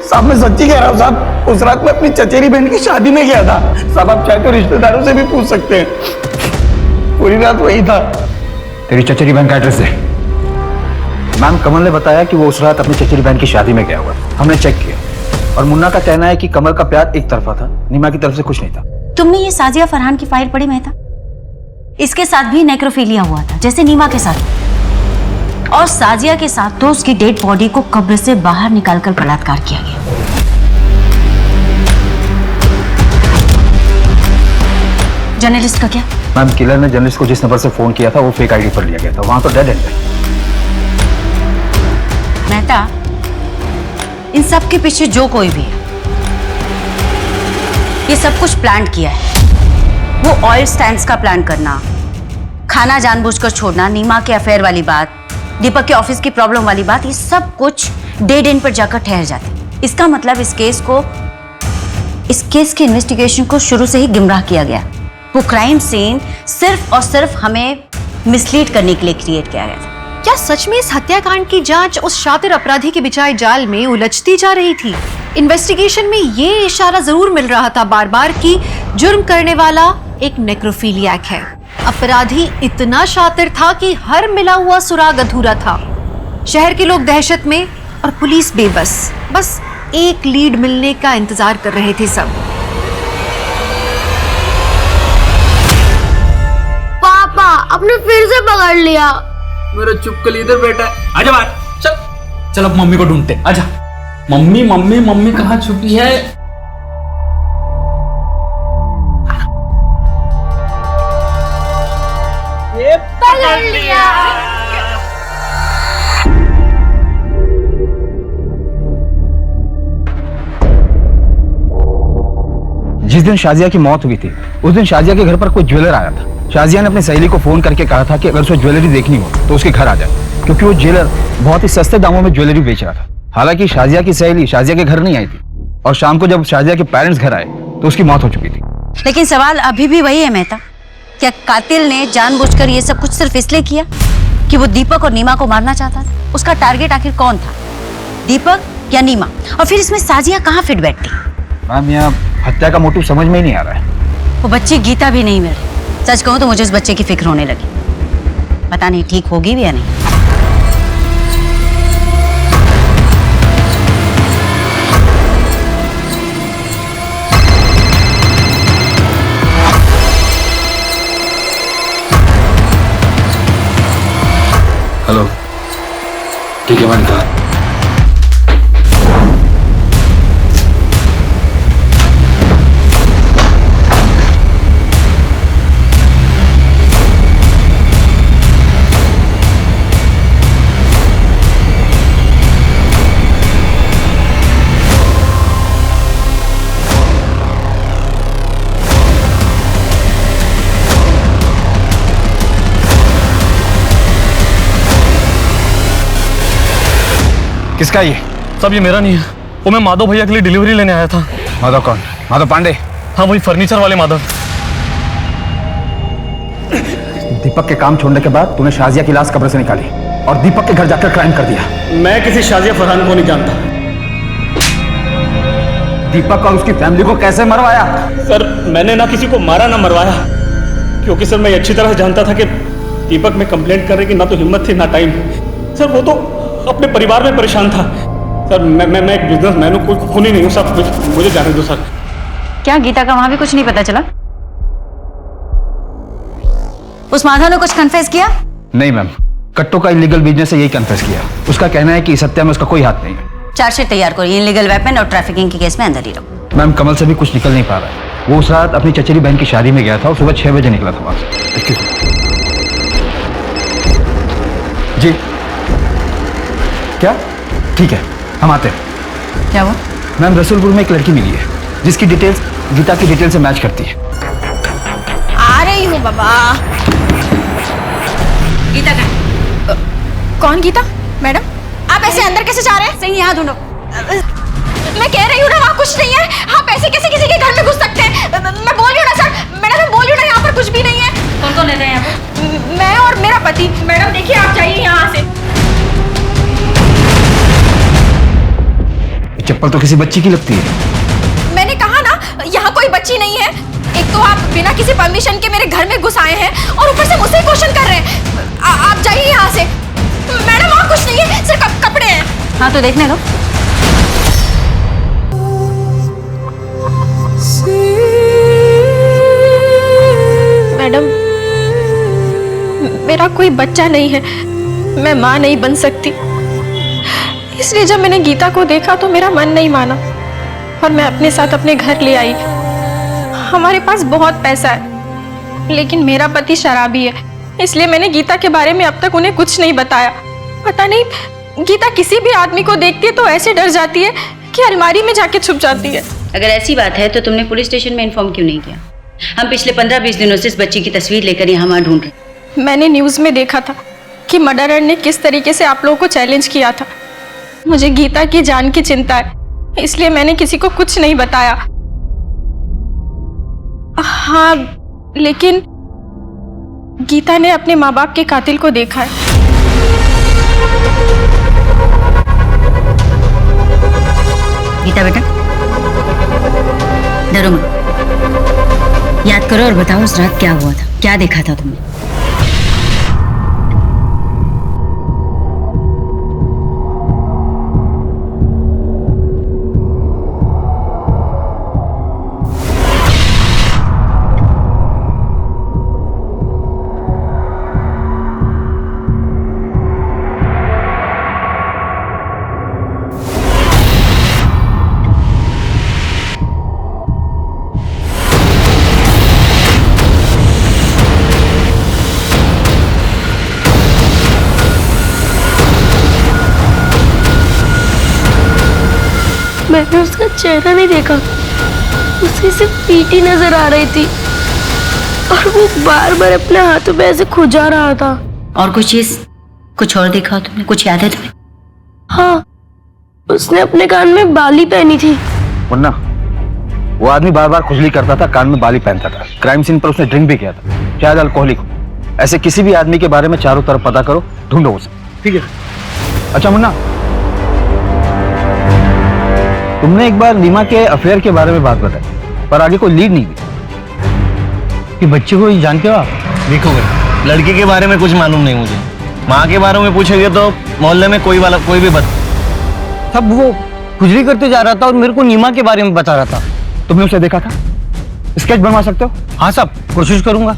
साहब, मैं सच्ची कह रहा हूँ साहब। उस रात में अपनी चचेरी बहन की शादी में गया था साहब। आप चाहे तो रिश्तेदारों से भी पूछ सकते हैं, पूरी रात वही था। तेरी चचेरी बहन का एड्रेस है? मैम, कमल ने बताया कि वो उस रात अपनी चचेरी बहन की शादी में गया हुआ। हमने चेक किया और मुन्ना का कहना है कि कमल का प्यार एक तरफा था, नीमा की तरफ से कुछ नहीं था। तुमने ये साजिया फरहान की फाइल पढ़ी मेहता? इसके साथ भी नेक्रोफिलिया हुआ था, जैसे नीमा के साथ। और साजिया के साथ तो उसकी डेड बॉडी को कब्र से बाहर निकालकर बलात्कार किया गया। जर्नलिस्ट का क्या? मैम, किलर ने जर्नलिस्ट को जिस नंबर से फोन किया था वो फेक आईडी पर लिया गया था। वहां तो डेड एंड है। मेहता, इन सब के पीछे जो कोई भी है, ये सब कुछ प्लान किया है। वो ऑयल स्टैंड्स का प्लान करना, खाना जानबूझकर छोड़ना, नीमा के अफेयर वाली बात, दीपक के ऑफिस की प्रॉब्लम वाली बात, ये सब कुछ डेड एंड पर जाकर ठहर जाते। इसका मतलब इस केस की इन्वेस्टिगेशन को शुरू से ही गुमराह किया गया। वो क्राइम सीन सिर्फ और सिर्फ हमें मिसलीड करने के लिए क्रिएट किया गया था। क्या सच में इस हत्याकांड की जांच उस शातिर अपराधी के बिछाए जाल में उलझती जा रही थी? इन्वेस्टिगेशन में ये इशारा जरूर मिल रहा था बार बार कि जुर्म करने वाला एक नेक्रोफिलियक है। अपराधी इतना शातिर था कि हर मिला हुआ सुराग अधूरा था। शहर के लोग दहशत में और पुलिस बेबस। बस एक लीड मिलने का इंतजार कर रहे थे सब। पापा, आपने फिर से पकड़ लिया। मेरा चुपकल इधर बैठा है। आजा बाहर, चल चल। अब मम्मी को ढूंढते। आजा। मम्मी मम्मी मम्मी कहाँ छुपी है? ये पकड़ लिया। जिस दिन शाजिया की मौत हुई थी उस दिन शाजिया के घर पर कोई ज्वेलर आया था। शाजिया ने अपनी सहेली को फोन करके कहा था कि अगर उसे ज्वेलरी देखनी हो तो उसके घर आ जाए, क्योंकि वो ज्वेलर बहुत ही सस्ते दामों में ज्वेलरी बेच रहा था। हालांकि शाजिया की सहेली शाजिया के घर नहीं आई थी और शाम को जब शाजिया के पेरेंट्स घर आए तो उसकी मौत हो चुकी थी। लेकिन सवाल अभी भी वही है मेहता, क्या कातिल ने जानबूझकर ये सब कुछ सिर्फ इसलिए किया कि वो दीपक और नीमा को मारना चाहता था? उसका टारगेट आखिर कौन था, दीपक या नीमा? और फिर इसमें साजिया कहाँ फिट बैठती? मैम, यहाँ हत्या का मोटिव समझ में ही नहीं आ रहा है। वो बच्ची गीता भी नहीं मिल रही। सच कहूं तो मुझे उस बच्चे की फिक्र होने लगी। पता नहीं ठीक होगी भी या नहीं। हेलो, ठीक है, मैंने कहा। किसका ये? सब ये मेरा नहीं है, वो मैं माधव भैया के लिए डिलीवरी लेने आया था। माधव कौन? माधव पांडे? हाँ वही फर्नीचर वाले माधव। दीपक के काम छोड़ने के बाद तूने शाजिया की लाश कब्र से निकाली और दीपक के घर जाकर क्राइम कर दिया। मैं किसी शाजिया फरहान को नहीं जानता। दीपक और उसकी फैमिली को कैसे मरवाया? सर मैंने ना किसी को मारा ना मरवाया, क्योंकि सर मैं अच्छी तरह जानता था कि दीपक में कंप्लेंट करने की ना तो हिम्मत थी ना टाइम। सर वो तो अपने परिवार में परेशान था। सर मैं एक बिजनेसमैन हूँ, कोई खूनी नहीं हूँ। सब मुझे जाने दो सर। क्या गीता का वहां भी कुछ नहीं पता चला? उस माधव ने कुछ कन्फेस किया? नहीं मैम, कट्टो का इलीगल बिजनेस से यही कन्फेस किया। उसका कहना है कि इस हत्या में उसका कोई हाथ नहीं है। चार्जशीट तैयार करो, इलीगल वेपन और ट्रैफिकिंग के केस में अंदर ही रहो। मैम कमल से भी कुछ निकल नहीं पा रहा है। वो उस रात अपनी चचेरी बहन की शादी में गया था और सुबह 6 बजे निकला था वहां से। जी क्या? ठीक है हम आते हैं। क्या वो? मैम रसूलपुर में एक लड़की मिली है जिसकी डिटेल्स गीता की डिटेल से मैच करती है। आ रही हूँ बाबा। गीता का? कौन गीता? मैडम आप ऐसे अंदर कैसे जा रहे हैं? सही यहाँ ढूंढो। मैं कह रही हूँ ना वहाँ कुछ नहीं है। आप ऐसे कैसे किसी के घर में घुस सकते हैं? मैं बोल रही हूँ ना सर, मैडम मैं बोल रही हूँ ना यहाँ पर कुछ भी नहीं है। कौन कौन रहता है यहाँ पे? मैं और मेरा पति। मैडम देखिए आप जाइए यहाँ से। चप्पल तो किसी बच्ची की लगती है। मैंने कहा ना यहाँ कोई बच्ची नहीं है। एक तो आप बिना किसी परमिशन के मेरे घर में घुस आए हैं और ऊपर से मुझसे क्वेश्चन कर रहे हैं। आप जाइए यहाँ से। मैडम वहाँ कुछ नहीं है, सिर्फ कपड़े हैं। हाँ तो देखने दो। मैडम मेरा कोई बच्चा नहीं है, मैं माँ नहीं बन सकती। इसलिए जब मैंने गीता को देखा तो मेरा मन नहीं माना और मैं अपने साथ अपने घर ले आई। हमारे पास बहुत पैसा है लेकिन मेरा पति शराबी है, इसलिए मैंने गीता के बारे में अब तक उन्हें कुछ नहीं बताया। पता नहीं गीता किसी भी आदमी को देखती है तो ऐसे डर जाती है कि अलमारी में जाके छुप जाती है। अगर ऐसी बात है तो तुमने पुलिस स्टेशन में इन्फॉर्म क्यों नहीं किया? हम पिछले 15-20 दिनों से इस बच्ची की तस्वीर लेकर यहाँ वहाँ ढूंढ रहे। मैंने न्यूज में देखा था कि मर्डरर ने किस तरीके से आप लोगों को चैलेंज किया था। मुझे गीता की जान की चिंता है, इसलिए मैंने किसी को कुछ नहीं बताया। हाँ लेकिन गीता ने अपने माँ बाप के कातिल को देखा है। गीता बेटा डरो मत, याद करो और बताओ उस रात क्या हुआ था, क्या देखा था तुमने? मैंने उसका चेहरा नहीं देखा, उसकी सिर्फ पीठी नजर आ रही थी और वो बार बार अपने हाथों पे ऐसे खुजा रहा था। और कुछ चीज, कुछ और देखा तुमने? कुछ याद है तुम्हें? हाँ, उसने अपने कान में बाली पहनी थी। मुन्ना, वो आदमी बार बार खुजली करता था, कान में बाली पहनता था। क्राइम सीन पर उसने ड्रिंक भी किया था, शायद अल्कोहलिक हो। ऐसे किसी भी आदमी के बारे में चारों तरफ पता करो, ढूंढो उसे। ठीक है? अच्छा मुन्ना, तुमने एक बार नीमा के अफेयर के बारे में बात बताई पर आगे कोई लीड नहीं दी। कि बच्चे को जानते हो आप? देखो भाई, लड़के के बारे में कुछ मालूम नहीं मुझे। माँ के बारे में पूछोगे तो मोहल्ले में कोई भी तब वो खुजली करते जा रहा था और मेरे को नीमा के बारे में बता रहा था। तुमने उसे देखा था? स्केच बनवा सकते हो? हाँ साहब, कोशिश करूंगा।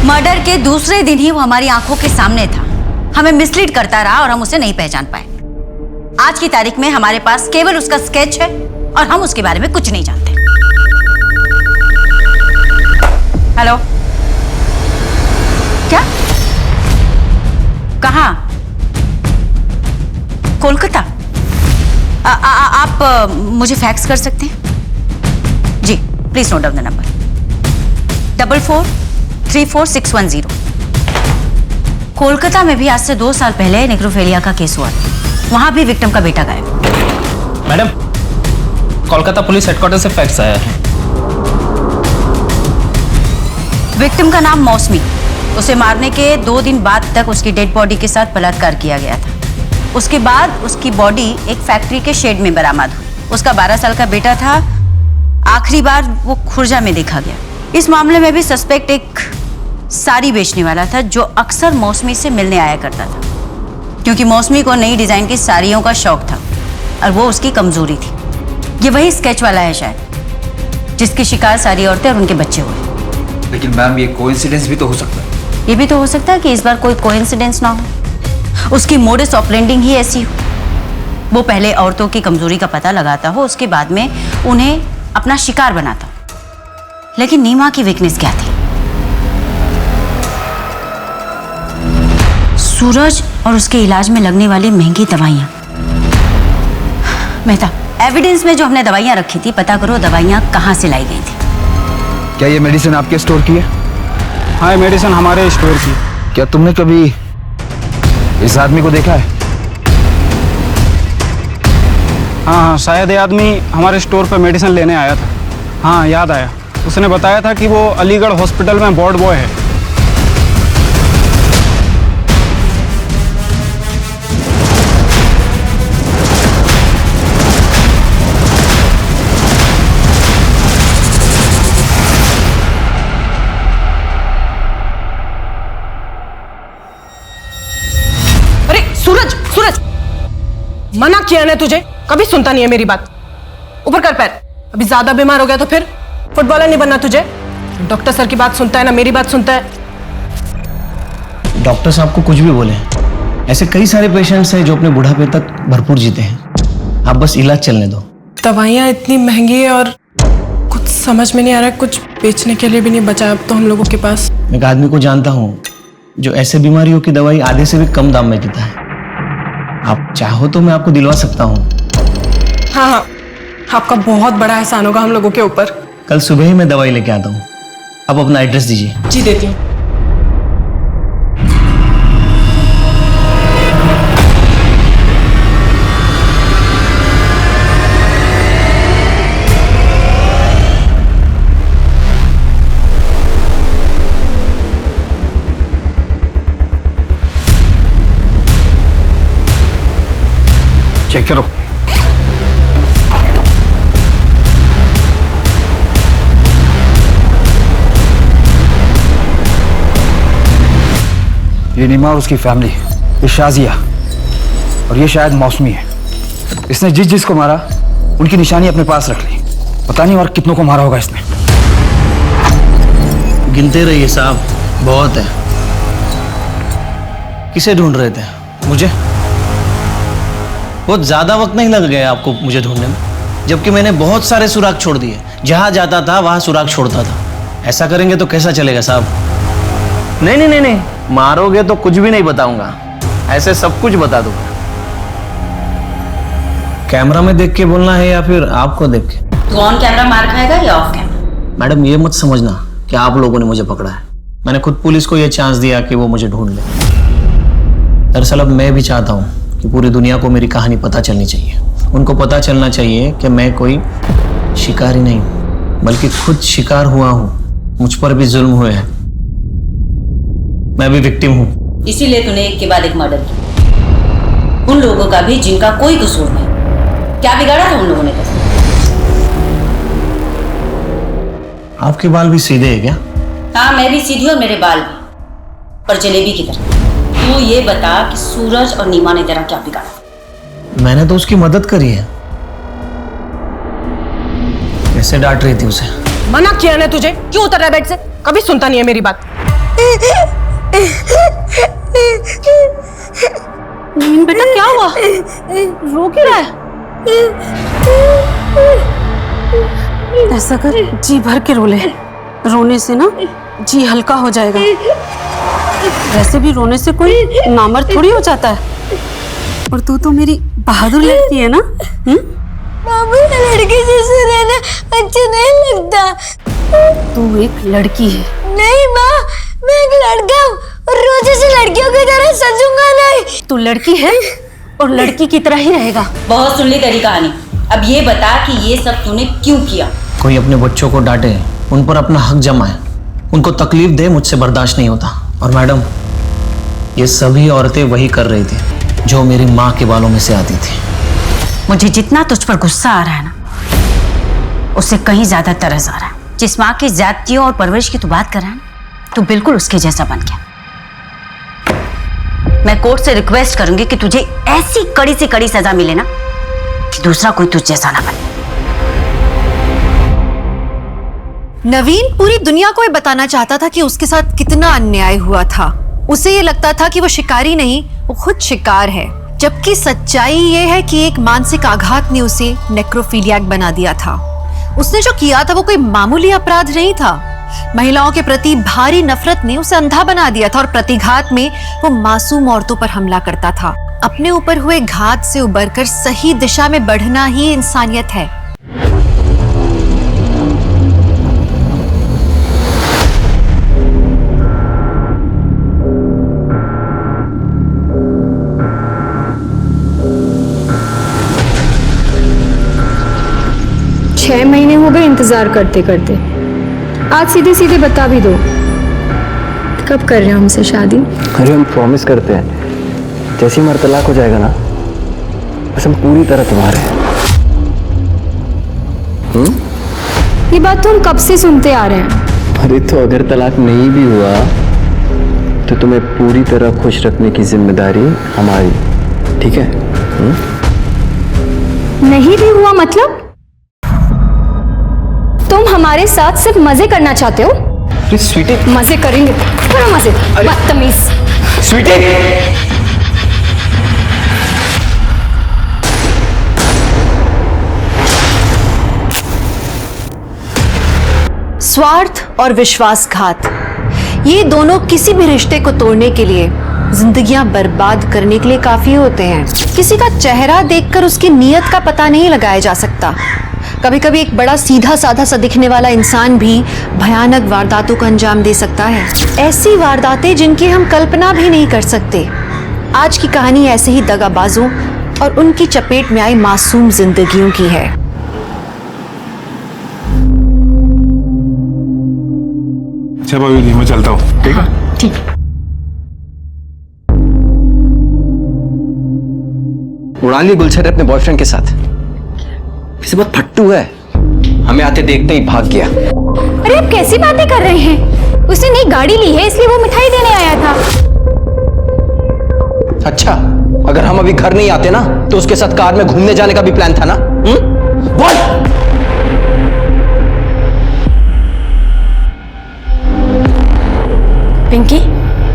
मर्डर के दूसरे दिन ही वो हमारी आंखों के सामने था, हमें मिसलीड करता रहा और हम उसे नहीं पहचान पाए। आज की तारीख में हमारे पास केवल उसका स्केच है और हम उसके बारे में कुछ नहीं जानते। हेलो, क्या? कहाँ? कोलकाता? आप मुझे फैक्स कर सकते हैं? जी please note down the number 44344610। Kolkata में भी आज से 2 साल पहले नेक्रोफेलिया का केस हुआ था। वहां भी विक्टिम का बेटा गायब। मैडम, कोलकाता पुलिस हेडक्वार्टर से फैक्स आया है। विक्टिम का नाम मौसमी। उसे मारने के 2 दिन बाद तक उसकी डेड बॉडी के साथ बलात्कार किया गया था। उसके बाद उसकी बॉडी एक फैक्ट्री के शेड में बरामद हुई। उसका 12 साल का बेटा था। आखिरी बार वो खुर्जा में देखा गया। इस मामले में भी सस्पेक्ट एक साड़ी बेचने वाला था जो अक्सर मौसमी से मिलने आया करता था, क्योंकि मौसमी को नई डिजाइन की साड़ियों का शौक था और वो उसकी कमजोरी थी। ये वही स्केच वाला है शायद, जिसकी शिकार सारी औरतें और उनके बच्चे हुए। लेकिन मैम, ये कोइंसिडेंस भी तो हो सकता है। ये भी तो हो सकता है कि इस बार कोई कोइंसिडेंस ना हो, उसकी मोडस ऑपरेंडिंग ही ऐसी हो। वो पहले औरतों की कमजोरी का पता लगाता हो, उसके बाद में उन्हें अपना शिकार बनाता हो। लेकिन नीमा की वीकनेस क्या थी? सूरज और उसके इलाज में लगने वाली महंगी दवाइयां। मेहता, एविडेंस में जो हमने दवाइयां रखी थी, पता करो दवाइयां कहां से लाई गई थी। क्या ये मेडिसिन आपके स्टोर की है? हाँ, मेडिसिन हमारे स्टोर की। क्या तुमने कभी इस आदमी को देखा है? हाँ, शायद ये आदमी हमारे स्टोर पर मेडिसिन लेने आया था। हाँ, याद आया। उसने बताया था कि वो अलीगढ़ हॉस्पिटल में वार्ड बॉय है। अरे सूरज, सूरज, मना किया ना तुझे, कभी सुनता नहीं है मेरी बात। ऊपर कर पैर। अभी ज्यादा बीमार हो गया तो फिर फुटबॉलर नहीं बनना तुझे। डॉक्टर सर की बात सुनता है ना मेरी बात सुनता है। डॉक्टर साहब को कुछ भी बोले, ऐसे कई सारे पेशेंट्स हैं जो अपने बुढ़ापे तक भरपूर जीते हैं। आप बस इलाज चलने दो। दवाइयाँ इतनी महंगी है और कुछ समझ में नहीं आ रहा है, कुछ बेचने के लिए भी नहीं बचा अब तो हम लोगों के पास। मैं एक आदमी को जानता हूँ जो ऐसे बीमारियों की दवाई आधे से भी कम दाम में देता है। आप चाहो तो मैं आपको दिलवा सकता हूँ। हाँ हाँ, आपका बहुत बड़ा एहसान होगा हम लोगों के ऊपर। कल सुबह ही मैं दवाई लेके आता हूँ। आप अपना एड्रेस दीजिए। जी, देती हूँ। चेक करो। ये नीमा और उसकी फैमिली, ये शाजिया और ये शायद मौसमी है। इसने जिस जिस को मारा उनकी निशानी अपने पास रख ली। पता नहीं और कितनों को मारा होगा इसने। गिनते रहिए साहब, बहुत है। किसे ढूंढ रहे थे? मुझे? बहुत ज्यादा वक्त नहीं लग गया आपको मुझे ढूंढने में, जबकि मैंने बहुत सारे सुराग छोड़ दिए। जहां जाता था वहां सुराग छोड़ता था। ऐसा करेंगे तो कैसा चलेगा साहब? नहीं नहीं नहीं नहीं, मारोगे तो कुछ भी नहीं बताऊंगा, ऐसे सब कुछ बता दूंगा। कैमरा में देख के बोलना है या फिर आपको देख के? तू ऑन कैमरा मार खाएगा या ऑफ कैमरा? मैडम, ये मत समझना कि आप लोगों ने मुझे पकड़ा है। मैंने खुद पुलिस को यह चांस दिया कि वो मुझे ढूंढ ले। दरअसल अब मैं भी चाहता हूँ कि पूरी दुनिया को मेरी कहानी पता चलनी चाहिए। उनको पता चलना चाहिए कि मैं कोई शिकारी नहीं बल्कि खुद शिकार हुआ हूँ। मुझ पर भी जुल्म हुए हैं, मैं भी विक्टिम हूँ। इसीलिए तूने एक के बाद एक मर्डर किया, उन लोगों का भी जिनका कोई कसूर नहीं। क्या बिगाड़ा था उन लोगों ने? आपके बाल भी सीधे हैं क्या? हाँ, मैं भी सीधी और मेरे बाल भी, पर जलेबी की तरह। तू ये बता कि सूरज और नीमा ने तेरा क्या बिगाड़ा? मैंने तो उसकी मदद करी है। कैसे डांट रही थी उसे? मना किया ना तुझे, क्यों उतर रहा है बेड से? कभी सुनता नहीं है मेरी बात। बेटा क्या हुआ? रो क्यों रहा है? ऐसा कर, जी भर के रो ले। रोने से ना जी हल्का हो जाएगा। वैसे भी रोने से कोई नामर्द थोड़ी हो जाता है। और तू तो मेरी बहादुर लड़की है ना? लड़की जैसे रहना अच्छा नहीं लगता। तू एक लड़की है। नहीं माँ, मैं एक लड़का हूँ और रोज ऐसे लड़कियों की तरह सजूंगा नहीं। तू लड़की है और लड़की की तरह ही रहेगा। बहुत सुन ली तेरी कहानी, अब ये बता कि ये सब तूने क्यों किया? कोई अपने बच्चों को डांटे, उन पर अपना हक जमाए, उनको तकलीफ दे, मुझसे बर्दाश्त नहीं होता। और मैडम, ये सभी औरतें वही कर रही थी जो मेरी माँ के बालों में से आती थी। मुझे जितना तुझ पर गुस्सा आ रहा है ना, उससे कहीं ज्यादा तरस आ रहा है। जिस माँ की जातियों और परवरिश की तू बात कर रहा है ना, तू बिल्कुल उसके जैसा बन गया। मैं कोर्ट से रिक्वेस्ट करूंगी कि तुझे ऐसी कड़ी से कड़ी सजा मिले ना कि दूसरा कोई तुझ जैसा ना बने। नवीन पूरी दुनिया को ये बताना चाहता था कि उसके साथ कितना अन्याय हुआ था। उसे ये लगता था कि वो शिकारी नहीं, वो खुद शिकार है। जबकि सच्चाई ये है कि एक मानसिक आघात ने उसे नेक्रोफिलियाक बना दिया था। उसने जो किया था वो कोई मामूली अपराध नहीं था। महिलाओं के प्रति भारी नफरत ने उसे अंधा बना दिया था और प्रतिघात में वो मासूम औरतों पर हमला करता था। अपने ऊपर हुए घात से उबरकर सही दिशा में बढ़ना ही इंसानियत है। छह महीने हो गए इंतजार करते करते। आज सीधे सीधे बता भी दो, कब कर रहे हो हमसे शादी? अरे हम प्रॉमिस करते हैं, जैसे ही हमारा तलाक हो जाएगा ना, बस हम पूरी तरह तुम्हारे हैं। ये बात तो हम कब से सुनते आ रहे हैं। अरे तो अगर तलाक नहीं भी हुआ तो तुम्हें पूरी तरह खुश रखने की जिम्मेदारी हमारी, ठीक है? नहीं भी हुआ मतलब? तुम हमारे साथ सिर्फ मजे करना चाहते हो? स्वीटी, मजे करेंगे, करो मजे, बदतमीज। स्वीटी, स्वार्थ और विश्वासघात, ये दोनों किसी भी रिश्ते को तोड़ने के लिए, जिंदगियां बर्बाद करने के लिए काफी होते हैं। किसी का चेहरा देखकर उसकी नीयत का पता नहीं लगाया जा सकता। कभी कभी एक बड़ा सीधा साधा सा दिखने वाला इंसान भी भयानक वारदातों को अंजाम दे सकता है। ऐसी वारदातें जिनकी हम कल्पना भी नहीं कर सकते। आज की कहानी ऐसे ही दगाबाजों और उनकी चपेट में आई मासूम जिंदगियों की है। अच्छा भाभी जी, मैं चलता हूँ, ठीक है? ठीक। उड़ा ली गुलशन अपने बॉयफ्रेंड के साथ। इसे बहुत फट्टू है, हमें आते देखते ही भाग गया। अरे आप कैसी बातें कर रहे हैं? उसने नई गाड़ी ली है इसलिए वो मिठाई देने आया था। अच्छा, अगर हम अभी घर नहीं आते ना तो उसके साथ कार में घूमने जाने का भी प्लान था ना? बोल। पिंकी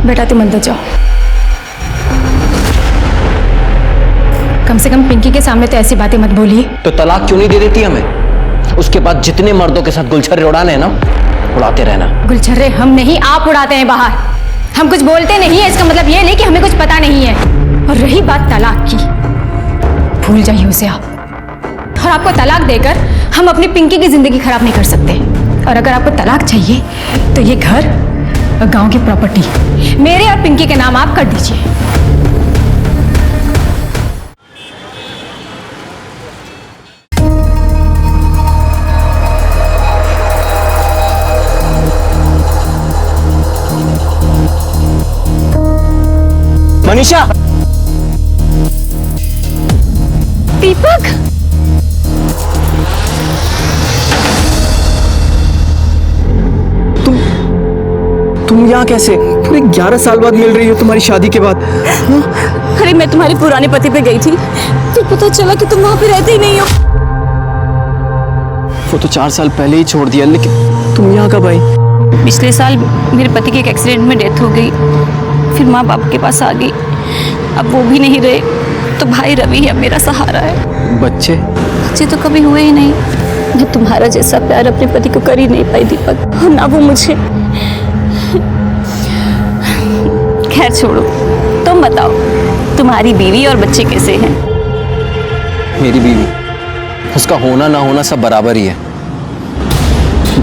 बेटा तुम अंदर जाओ। कम से कम पिंकी के सामने तो ऐसी बातें मत बोलिए। तो तलाक क्यों नहीं दे देती हमें? उसके बाद जितने मर्दों के साथ गुलछर्रे उड़ाने हैं ना, उड़ाते रहना। गुलछर्रे हम नहीं, आप उड़ाते हैं बाहर। हम कुछ बोलते नहीं है, इसका मतलब ये नहीं कि हमें कुछ पता नहीं है। और रही बात तलाक की, भूल जाइए उसे आप। और आपको तलाक देकर हम अपनी पिंकी की जिंदगी खराब नहीं कर सकते। और अगर आपको तलाक चाहिए तो ये घर और गांव की प्रॉपर्टी मेरे और पिंकी के नाम आप कर दीजिए। मनीषा, दीपक, तुम यहाँ कैसे? पूरे 11 साल बाद मिल रही हो तुम्हारी शादी के बाद। अरे मैं तुम्हारे पुराने पति पे गई थी, फिर पता चला कि तुम वहां पे रहते ही नहीं हो। वो तो 4 साल पहले ही छोड़ दिया, लेकिन तुम यहाँ कब आई? पिछले साल मेरे पति की एक एक्सीडेंट में डेथ हो गई, फिर माँ बाप के पास आ गई। अब वो भी नहीं रहे तो भाई रवि है मेरा सहारा है। बच्चे तो कभी हुए ही नहीं। मैं तुम्हारा जैसा प्यार अपने पति को कर ही नहीं पाई दीपक, और ना वो मुझे। खैर छोड़ो, तुम बताओ तुम्हारी बीवी और बच्चे कैसे हैं? मेरी बीवी, उसका होना ना होना सब बराबर ही है।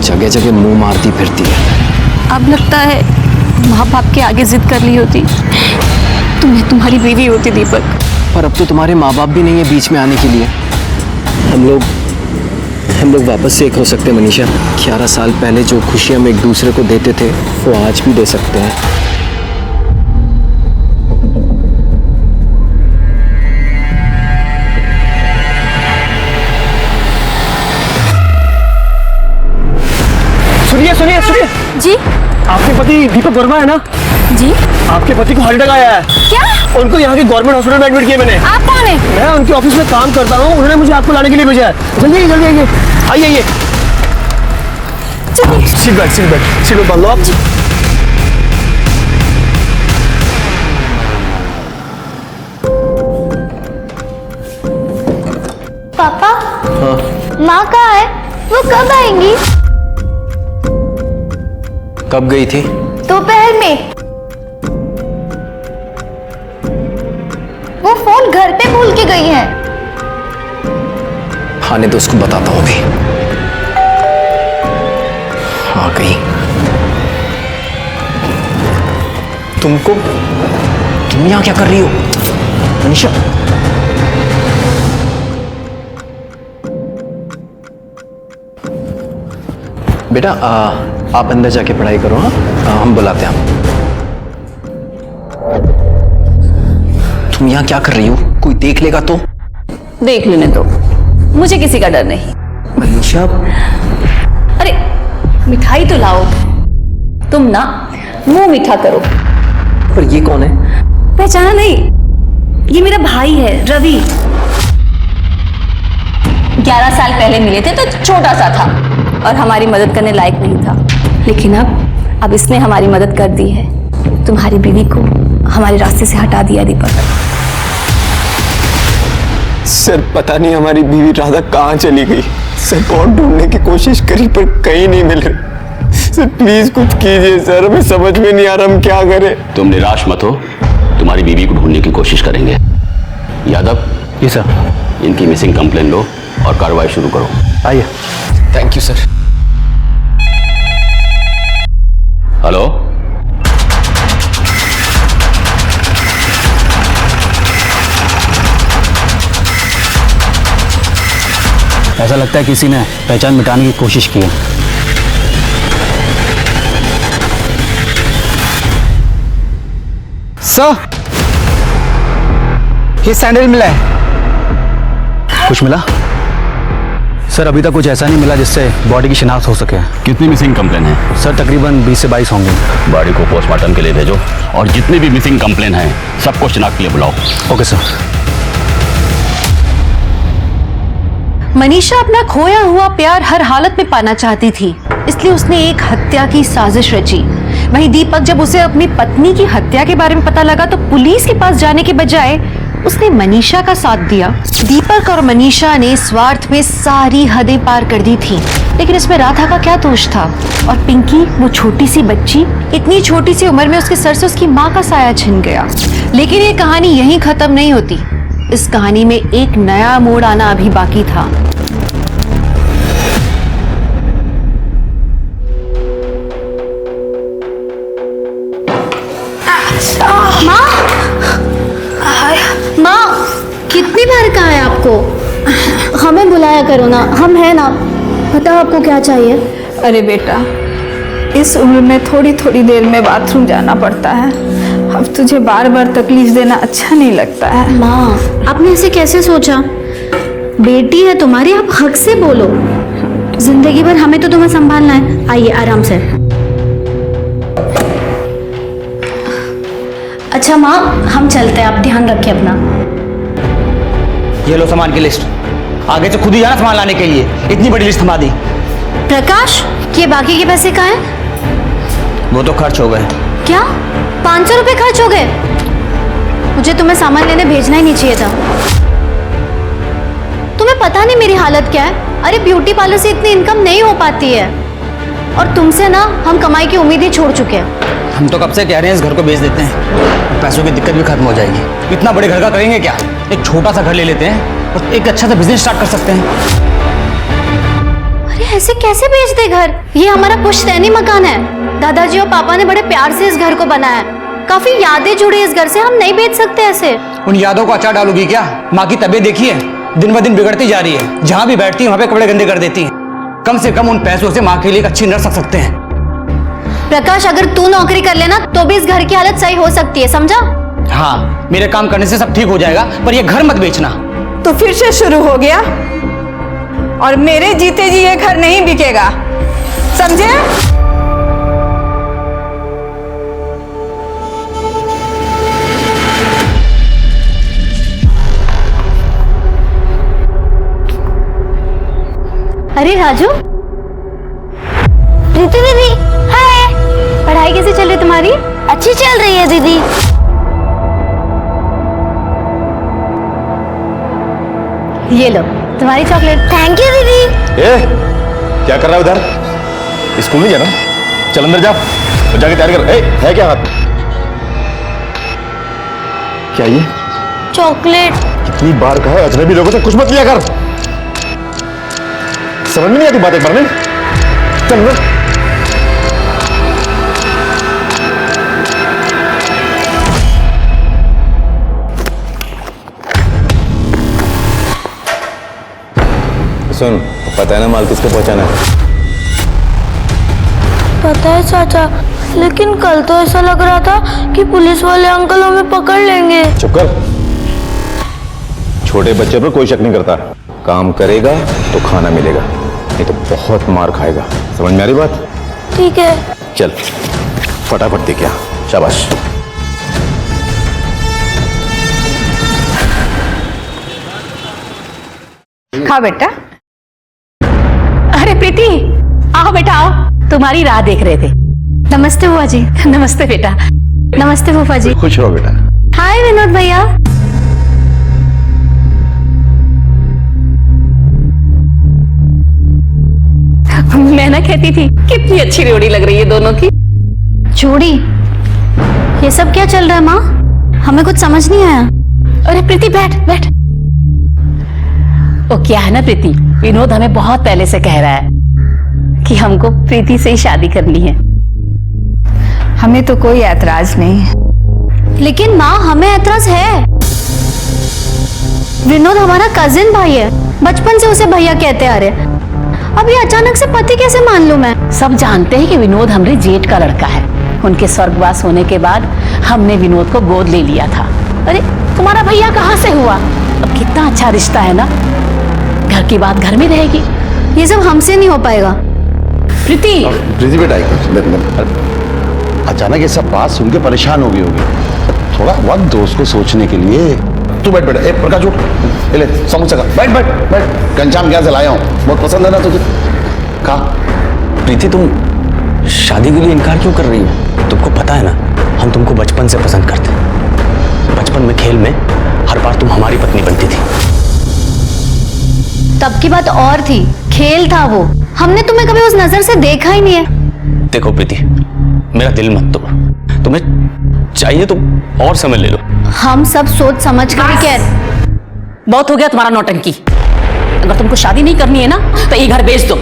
जगह जगह मुंह मारती फिरती है। अब लगता है माँ बाप के आगे जिद कर ली होती तो मैं तुम्हारी बीवी होती दीपक। पर अब तो तुम्हारे माँ बाप भी नहीं है बीच में आने के लिए। हम लोग वापस से एक हो सकते हैं मनीषा। 11 साल पहले जो खुशियां हम एक दूसरे को देते थे वो आज भी दे सकते हैं। सुनिए जी आपके पति दीपक वर्मा है ना जी। आपके पति को हार्ट अटैक आया है। क्या? उनको यहाँ के गवर्नमेंट हॉस्पिटल में एडमिट किया मैंने। आप कौन है? मैं उनके ऑफिस में काम करता हूँ, उन्होंने मुझे आपको लाने के लिए भेजा है। जल्दी आइए। सीट बेल्ट बांध लो आप। पापा माँ कहाँ है? वो कब आएंगी? कब गई थी? दोपहर में। वो फोन घर पे भूल के गई है। आने तो उसको बताता हूँ अभी। आ गई। तुम यहाँ क्या कर रही हो मनीषा? बेटा आप अंदर जाके पढ़ाई करो। हाँ हम बुलाते हैं। तुम यहाँ क्या कर रही हो? कोई देख लेगा तो? देख लेने दो, मुझे किसी का डर नहीं। मनीषा अरे मिठाई तो लाओ। तुम ना मुंह मीठा करो। पर ये कौन है? पहचाना नहीं? ये मेरा भाई है रवि। 11 साल पहले मिले थे तो छोटा सा था और हमारी मदद करने लायक नहीं था, लेकिन अब इसने हमारी मदद कर दी है। तुम्हारी बीवी को हमारे रास्ते से हटा दिया दीपक। सर पता नहीं हमारी बीवी राधा कहाँ चली गई। सर बहुत ढूंढने की कोशिश करी पर कहीं नहीं मिल रही। सर प्लीज कुछ कीजिए सर, हमें समझ में नहीं आ रहा हम क्या करें। तुम निराश मत हो, तुम्हारी बीवी को ढूंढने की कोशिश करेंगे। यादव जी सर। इनकी मिसिंग कंप्लेन लो और कार्रवाई शुरू करो। आइए। Thank you sir. हेलो ऐसा लगता है किसी ने पहचान मिटाने की कोशिश की है। सर ये सैंडल मिला है। कुछ मिला? सर अभी तक कुछ ऐसा नहीं मिला जिससे बॉडी की शिनाख्त हो सके। कितनी मिसिंग कंप्लेन है? सर तकरीबन 20 से 22 होंगे। बॉडी को पोस्टमार्टम के लिए भेजो और जितनी भी मिसिंग कंप्लेन है सबको शिनाख्त के लिए बुलाओ। Okay sir. मनीषा अपना खोया हुआ प्यार हर हालत में पाना चाहती थी, इसलिए उसने एक हत्या की साजिश रची। वहीं दीपक जब उसे अपनी पत्नी की हत्या के बारे में पता लगा तो पुलिस के पास जाने के बजाय उसने मनीषा का साथ दिया। दीपक और मनीषा ने स्वार्थ में सारी हदें पार कर दी थी, लेकिन इसमें राधा का क्या दोष था? और पिंकी, वो छोटी सी बच्ची, इतनी छोटी सी उम्र में उसके सर से उसकी माँ का साया छिन गया। लेकिन ये कहानी यहीं खत्म नहीं होती। इस कहानी में एक नया मोड़ आना अभी बाकी था। माँ कितनी बार कहा है आपको? हमें बुलाया करो ना, हम हैं ना। बताओ आपको क्या चाहिए? अरे बेटा, इस उम्र में थोड़ी थोड़ी देर में बाथरूम जाना पड़ता है। अब तुझे बार बार तकलीफ देना अच्छा नहीं लगता है। माँ आपने ऐसे कैसे सोचा? बेटी है तुम्हारी, आप हक से बोलो। जिंदगी भर हमें तो तुम्हें संभालना है। आइए आराम से। अच्छा माँ हम चलते हैं, आप ध्यान रखिए अपना। ये लो सामान की लिस्ट। आगे से खुद ही जाना सामान लाने के लिए। इतनी बड़ी लिस्ट थमा दी। प्रकाश ये बाकी के पैसे कहाँ हैं? वो तो खर्च हो गए। क्या 500 रुपए खर्च हो गए? मुझे तुम्हें सामान लेने भेजना ही नहीं चाहिए था। तुम्हें पता नहीं मेरी हालत क्या है? अरे ब्यूटी पार्लर से इतनी इनकम नहीं हो पाती है और तुमसे ना हम कमाई की उम्मीद ही छोड़ चुके हैं। हम तो कब से कह रहे हैं इस घर को बेच देते हैं, पैसों की दिक्कत भी खत्म हो जाएगी। इतना बड़े घर का करेंगे क्या? एक छोटा सा घर ले लेते हैं और एक अच्छा सा बिजनेस स्टार्ट कर सकते हैं। अरे ऐसे कैसे बेच दे घर? ये हमारा पुश्तैनी मकान है। दादाजी और पापा ने बड़े प्यार से इस घर को बनाया है। काफी यादें जुड़ी इस घर से, हम नहीं बेच सकते ऐसे। उन यादों को अचार डालोगी क्या? माँ की तबीयत देखी है, दिन ब दिन बिगड़ती जा रही है। जहाँ भी बैठती है वहाँ पे कपड़े गंदे कर देती है। कम से कम उन पैसों से माँ के लिए एक अच्छी नर्स रख सकते हैं। प्रकाश, अगर तू नौकरी कर लेना तो भी इस घर की हालत सही हो सकती है, समझा? हाँ, मेरे काम करने से सब ठीक हो जाएगा, पर ये घर मत बेचना। तो फिर से शुरू हो गया, और मेरे जीते जी ये घर नहीं बिकेगा, समझे? अरे राजू, प्रीति दीदी, हाय। पढ़ाई कैसे चल रही तुम्हारी? अच्छी चल रही है दीदी। ये लो तुम्हारी चॉकलेट। थैंक यू दीदी। ए, क्या कर रहा है उधर? स्कूल नहीं जाना? चल अंदर जा और जाके तैयार कर। है क्या हाथ? क्या ये? चॉकलेट। कितनी बार कहा है अजनबी लोगों से कुछ मत लिया कर। समझ में नहीं आती बात एक बार में। चल अंदर। सुन, पता है ना माल किसको पहुंचाना है? पता है चाचा, लेकिन कल तो ऐसा लग रहा था कि पुलिस वाले अंकल हमें पकड़ लेंगे। चुप कर। छोटे बच्चे पर कोई शक नहीं करता। काम करेगा तो खाना मिलेगा, नहीं तो बहुत मार खाएगा। समझ में आ रही बात? ठीक है। चल फटाफट दे क्या। शाबाश। खाओ बेटा। अरे प्रीति, आओ बेटा आओ, तुम्हारी राह देख रहे थे। नमस्ते बुआ जी। नमस्ते बेटा। नमस्ते फूफा जी। खुश रहो बेटा। हाय विनोद भैया। मैं ना कहती थी कितनी अच्छी जोड़ी लग रही है दोनों की। जोड़ी? ये सब क्या चल रहा है माँ? हमें कुछ समझ नहीं आया। अरे प्रीति बैठ बैठ। वो क्या है ना प्रीति, विनोद हमें बहुत पहले से कह रहा है कि हमको प्रीति से ही शादी करनी है। हमें तो कोई ऐतराज नहीं, लेकिन माँ हमें ऐतराज है। विनोद हमारा कजिन भाई है, बचपन से उसे भैया कहते आ रहे। अब ये अचानक से पति कैसे मान लूं मैं? सब जानते हैं कि विनोद हमारे जेठ का लड़का है। उनके स्वर्गवास होने के बाद हमने विनोद को गोद ले लिया था। अरे तुम्हारा भैया कहाँ से हुआ? अब कितना अच्छा रिश्ता है ना, घर की बात घर में रहेगी। ये सब हमसे नहीं हो पाएगा। प्रीति प्रीति बेटा, अचानक ये सब बात सुन के परेशान हो गई होगी। थोड़ा वक्त दो उसको सोचने के लिए। तू बैठ बेटा। एक प्रकाश उठ, ले समोसा खा। बैठ बैठ बैठ। घनश्याम क्या से लाया हूँ, बहुत पसंद है ना तुझे, खा। प्रीति, तुम शादी के लिए इनकार क्यों कर रही हो? तुमको पता है ना, हम तुमको बचपन से पसंद करते हैं। बचपन में खेल में हर बार तुम हमारी पत्नी बनती थी। तब की बात और थी, खेल था वो। हमने तुम्हें कभी उस नजर से देखा ही नहीं है। देखो प्रीति, मेरा दिल मत तोड़। तुम्हें चाहिए तो और समझ ले लो। हम सब सोच समझ कर कह रहे। बहुत हो गया तुम्हारा नौटंकी। अगर तुमको शादी नहीं करनी है ना तो ये घर बेच दो।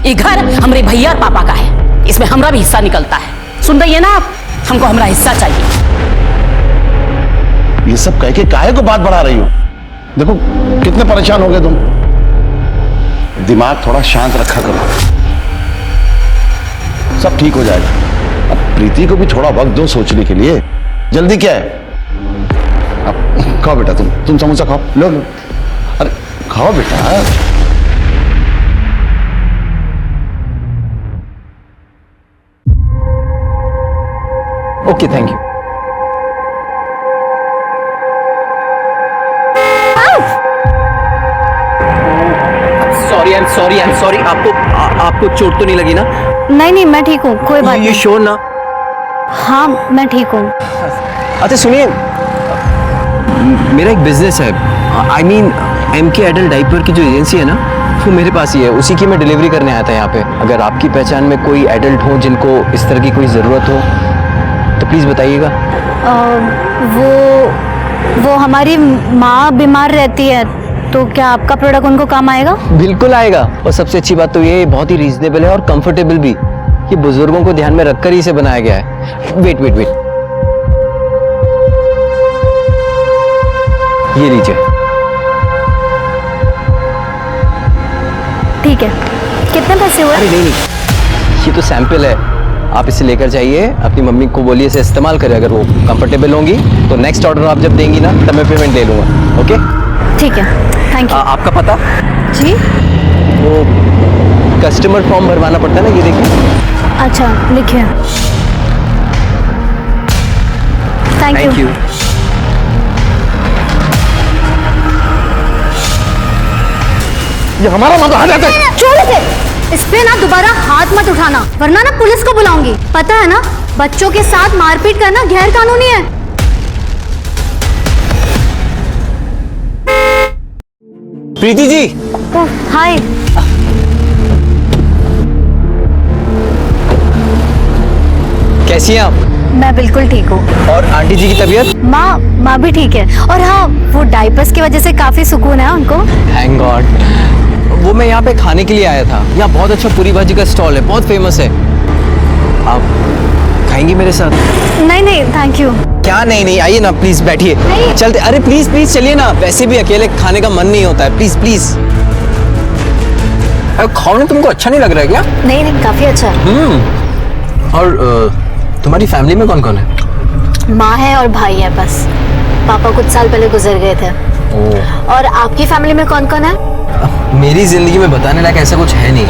ये घर हमारे भैया और पापा का है, इसमें हमारा भी हिस्सा निकलता है। सुन रही है ना आप? हमको हमारा हिस्सा चाहिए। ये सब कह के काहे को बात बढ़ा रही हो? देखो कितने परेशान हो गए तुम। दिमाग थोड़ा शांत रखा करो, सब ठीक हो जाएगा। अब प्रीति को भी थोड़ा वक्त दो सोचने के लिए। जल्दी क्या है? अब खाओ बेटा, तुम समोसा खाओ। लो लो, अरे खाओ बेटा। Okay, thank you. Sorry I am sorry. आपको चोट तो नहीं लगी ना? नहीं नहीं, मैं ठीक हूँ, कोई बात ये नहीं। श्योर ना? हाँ मैं ठीक हूँ। अच्छा सुनिए, मेरा एक बिजनेस है, I mean MK adult diaper की जो एजेंसी है ना, वो मेरे पास ही है। उसी की मैं डिलीवरी करने आया था यहाँ पे। अगर आपकी पहचान में कोई एडल्ट हो जिनको इस तरह की कोई ज़रूरत हो तो प्लीज़ बताइएगा। वो हमारी माँ बीमार रहती है, तो क्या आपका प्रोडक्ट उनको काम आएगा? बिल्कुल आएगा, और सबसे अच्छी बात तो ये बहुत ही रीजनेबल है और कंफर्टेबल भी। ये बुजुर्गों को ध्यान में रखकर ही इसे बनाया गया है। वेट वेट वेट, ये लीजिए। ठीक है, कितने पैसे हुए? अरे नहीं, ये तो सैंपल है। आप इसे लेकर जाइए, अपनी मम्मी को बोलिए इसे इस्तेमाल करें। अगर वो कंफर्टेबल होंगी तो नेक्स्ट ऑर्डर आप जब देंगी ना तब मैं पेमेंट ले लूँगा। ओके ठीक है, थैंक यू। आपका पता? जी, वो कस्टमर फॉर्म भरवाना पड़ता है ना, ये देखिए। अच्छा लिखिए। Thank you. ये हमारा मामला आ जाता है। छोड़ इसे, इस पे ना दोबारा हाथ मत उठाना, वरना ना पुलिस को बुलाऊंगी। पता है ना, बच्चों के साथ मारपीट करना गैर कानूनी है। प्रीति जी। हाय। कैसी हैं आप? मैं बिल्कुल ठीक हूँ। और आंटी जी की तबीयत? माँ भी ठीक है। और हाँ, वो डाइपर्स की वजह से काफी सुकून है उनको। Thank God. वो मैं यहाँ पे खाने के लिए आया था। यहाँ बहुत अच्छा पूरी भाजी का स्टॉल है, बहुत फेमस है। आप खाएंगी मेरे साथ? नहीं थैंक यू। क्या नहीं, आइए ना प्लीज, बैठिए। चलते। अरे प्लीज प्लीज चलिए ना, वैसे भी अकेले खाने का मन नहीं होता है। Please please. खाने तुमको अच्छा नहीं लग रहा है क्या? नहीं, काफी अच्छा है। और तुम्हारी फैमिली में कौन कौन है? माँ है और भाई है बस। पापा कुछ साल पहले गुजर गए थे। और आपकी फैमिली में कौन कौन है? मेरी जिंदगी में बताने लायक ऐसा कुछ है नहीं।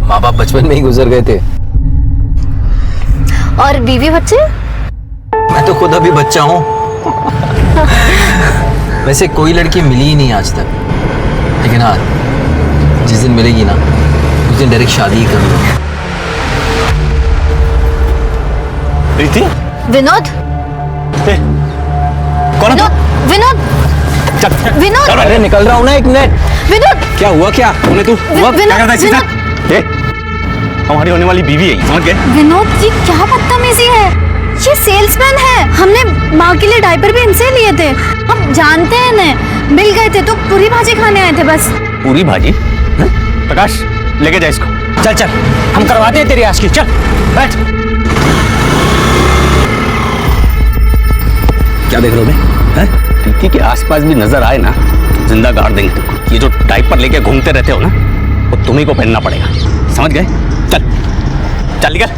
माँ बाप बचपन में ही गुजर गए थे। और बीवी बच्चे? मैं तो खुद अभी बच्चा हूँ। वैसे कोई लड़की मिली ही नहीं आज तक, लेकिन हाँ, जिस दिन मिलेगी ना उस दिन डायरेक्ट शादी ही करूँगा। प्रीति? विनोद? कौन? विनोद? विनोद? अरे निकल रहा हूँ ना, एक मिनट। विनोद? क्या हुआ? क्या तूने तू हुआ क्या करता है सीधा? हमारी होने वाली बीवी है, समझ गए? विनोद जी, क्या बदतमीजी है। ये सेल्समैन है। हमने माँ के लिए डायपर भी इनसे लिए थे। हम जानते हैं इन्हें। मिल गए थे तो पूरी भाजी खाने आए थे बस। पूरी भाजी? प्रकाश लेके जा इसको। चल चल, हम करवाते हैं तेरी आज की। चल बैठ। क्या देख रहे हो? प्रीति के आसपास भी नजर आए ना, जिंदा गाड़ देंगे तुमको। ये जो डायपर लेके घूमते रहते हो ना, वो तुम्ही को पहनना पड़ेगा, समझ गए? चल चल निकल।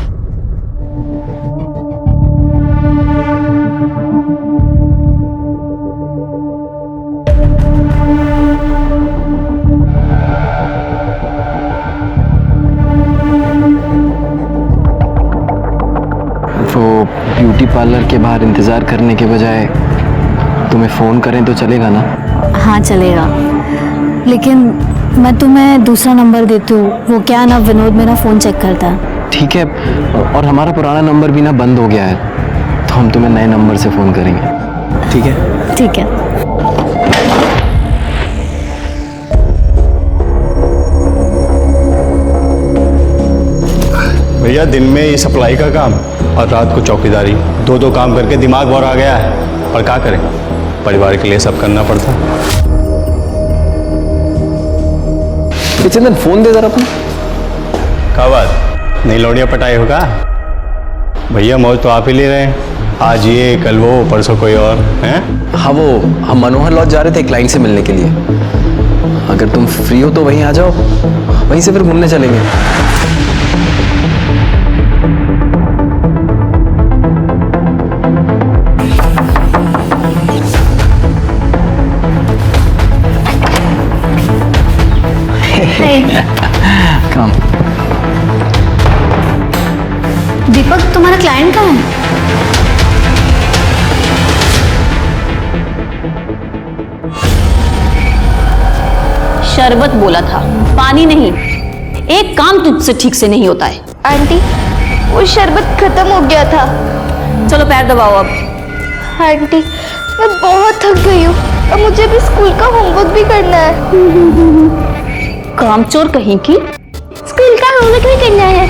वो ब्यूटी पार्लर के बाहर इंतजार करने के बजाय तुम्हें फोन करें तो चलेगा ना? हाँ चलेगा, लेकिन मैं तुम्हें दूसरा नंबर देती हूँ। वो क्या ना, विनोद मेरा फोन चेक करता है। ठीक है, और हमारा पुराना नंबर भी ना बंद हो गया है, तो हम तुम्हें नए नंबर से फोन करेंगे। ठीक है? ठीक है। भैया दिन में ये सप्लाई का काम और रात को चौकीदारी, दो काम करके दिमाग भर आ गया है। और क्या करें, परिवार के लिए सब करना पड़ता। चंदन फोन दे जरा अपना। क्या बात, नई लौड़िया पटाई होगा? भैया मौज तो आप ही ले रहे हैं, आज ये कल वो परसों कोई और हैं? हाँ, वो हम मनोहर लॉज जा रहे थे क्लाइंट से मिलने के लिए। अगर तुम फ्री हो तो वहीं आ जाओ, वहीं से फिर घूमने चलेंगे। Come. दीपक, तुम्हारा क्लाइंट कहाँ है? शरबत बोला था, पानी नहीं। एक काम तुझसे ठीक से नहीं होता है। आंटी, वो शरबत खत्म हो गया था। चलो पैर दबाओ अब। आंटी, मैं बहुत थक गई हूँ और मुझे भी स्कूल का होमवर्क भी करना है। कामचोर कहीं की। स्कूल का होमवर्क भी करना है।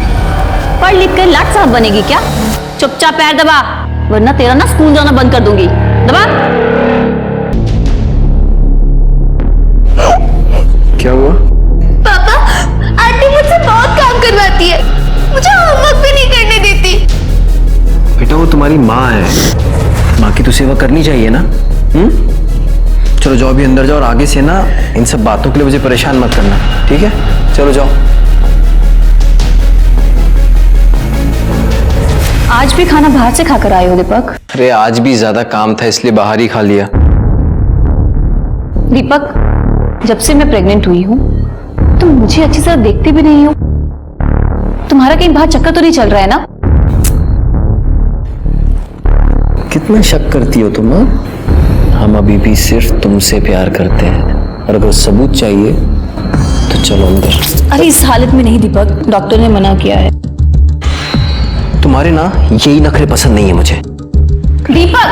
पढ़ लिख कर लाट साहब बनेगी क्या? चुपचाप पैर दबा, वरना तेरा ना स्कूल जाना बंद कर दूंगी। दबा। क्या हुआ? पापा, आंटी मुझसे बहुत काम करवाती है, मुझे होमवर्क भी नहीं करने देती। बेटा वो तुम्हारी माँ है, माँ की तो सेवा करनी चाहिए ना। चलो जाओ अभी अंदर जाओ, और आगे से ना इन सब बातों के लिए मुझे परेशान मत करना, ठीक है? चलो जाओ। आज भी खाना बाहर से खाकर आए हो दीपक? अरे आज भी ज्यादा काम था इसलिए बाहर ही खा लिया। दीपक, जब से मैं प्रेग्नेंट हुई हूँ तुम मुझे अच्छी तरह देखते भी नहीं हो। तुम्हारा कहीं बाहर चक्कर तो नहीं चल रहा है ना? कितना शक करती हो तुम? हम अभी भी सिर्फ तुमसे प्यार करते हैं, और अगर सबूत चाहिए तो चलो अंदर। अरे इस हालत में नहीं दीपक, डॉक्टर ने मना किया है। तुम्हारे ना यही नखरे पसंद नहीं है मुझे। दीपक!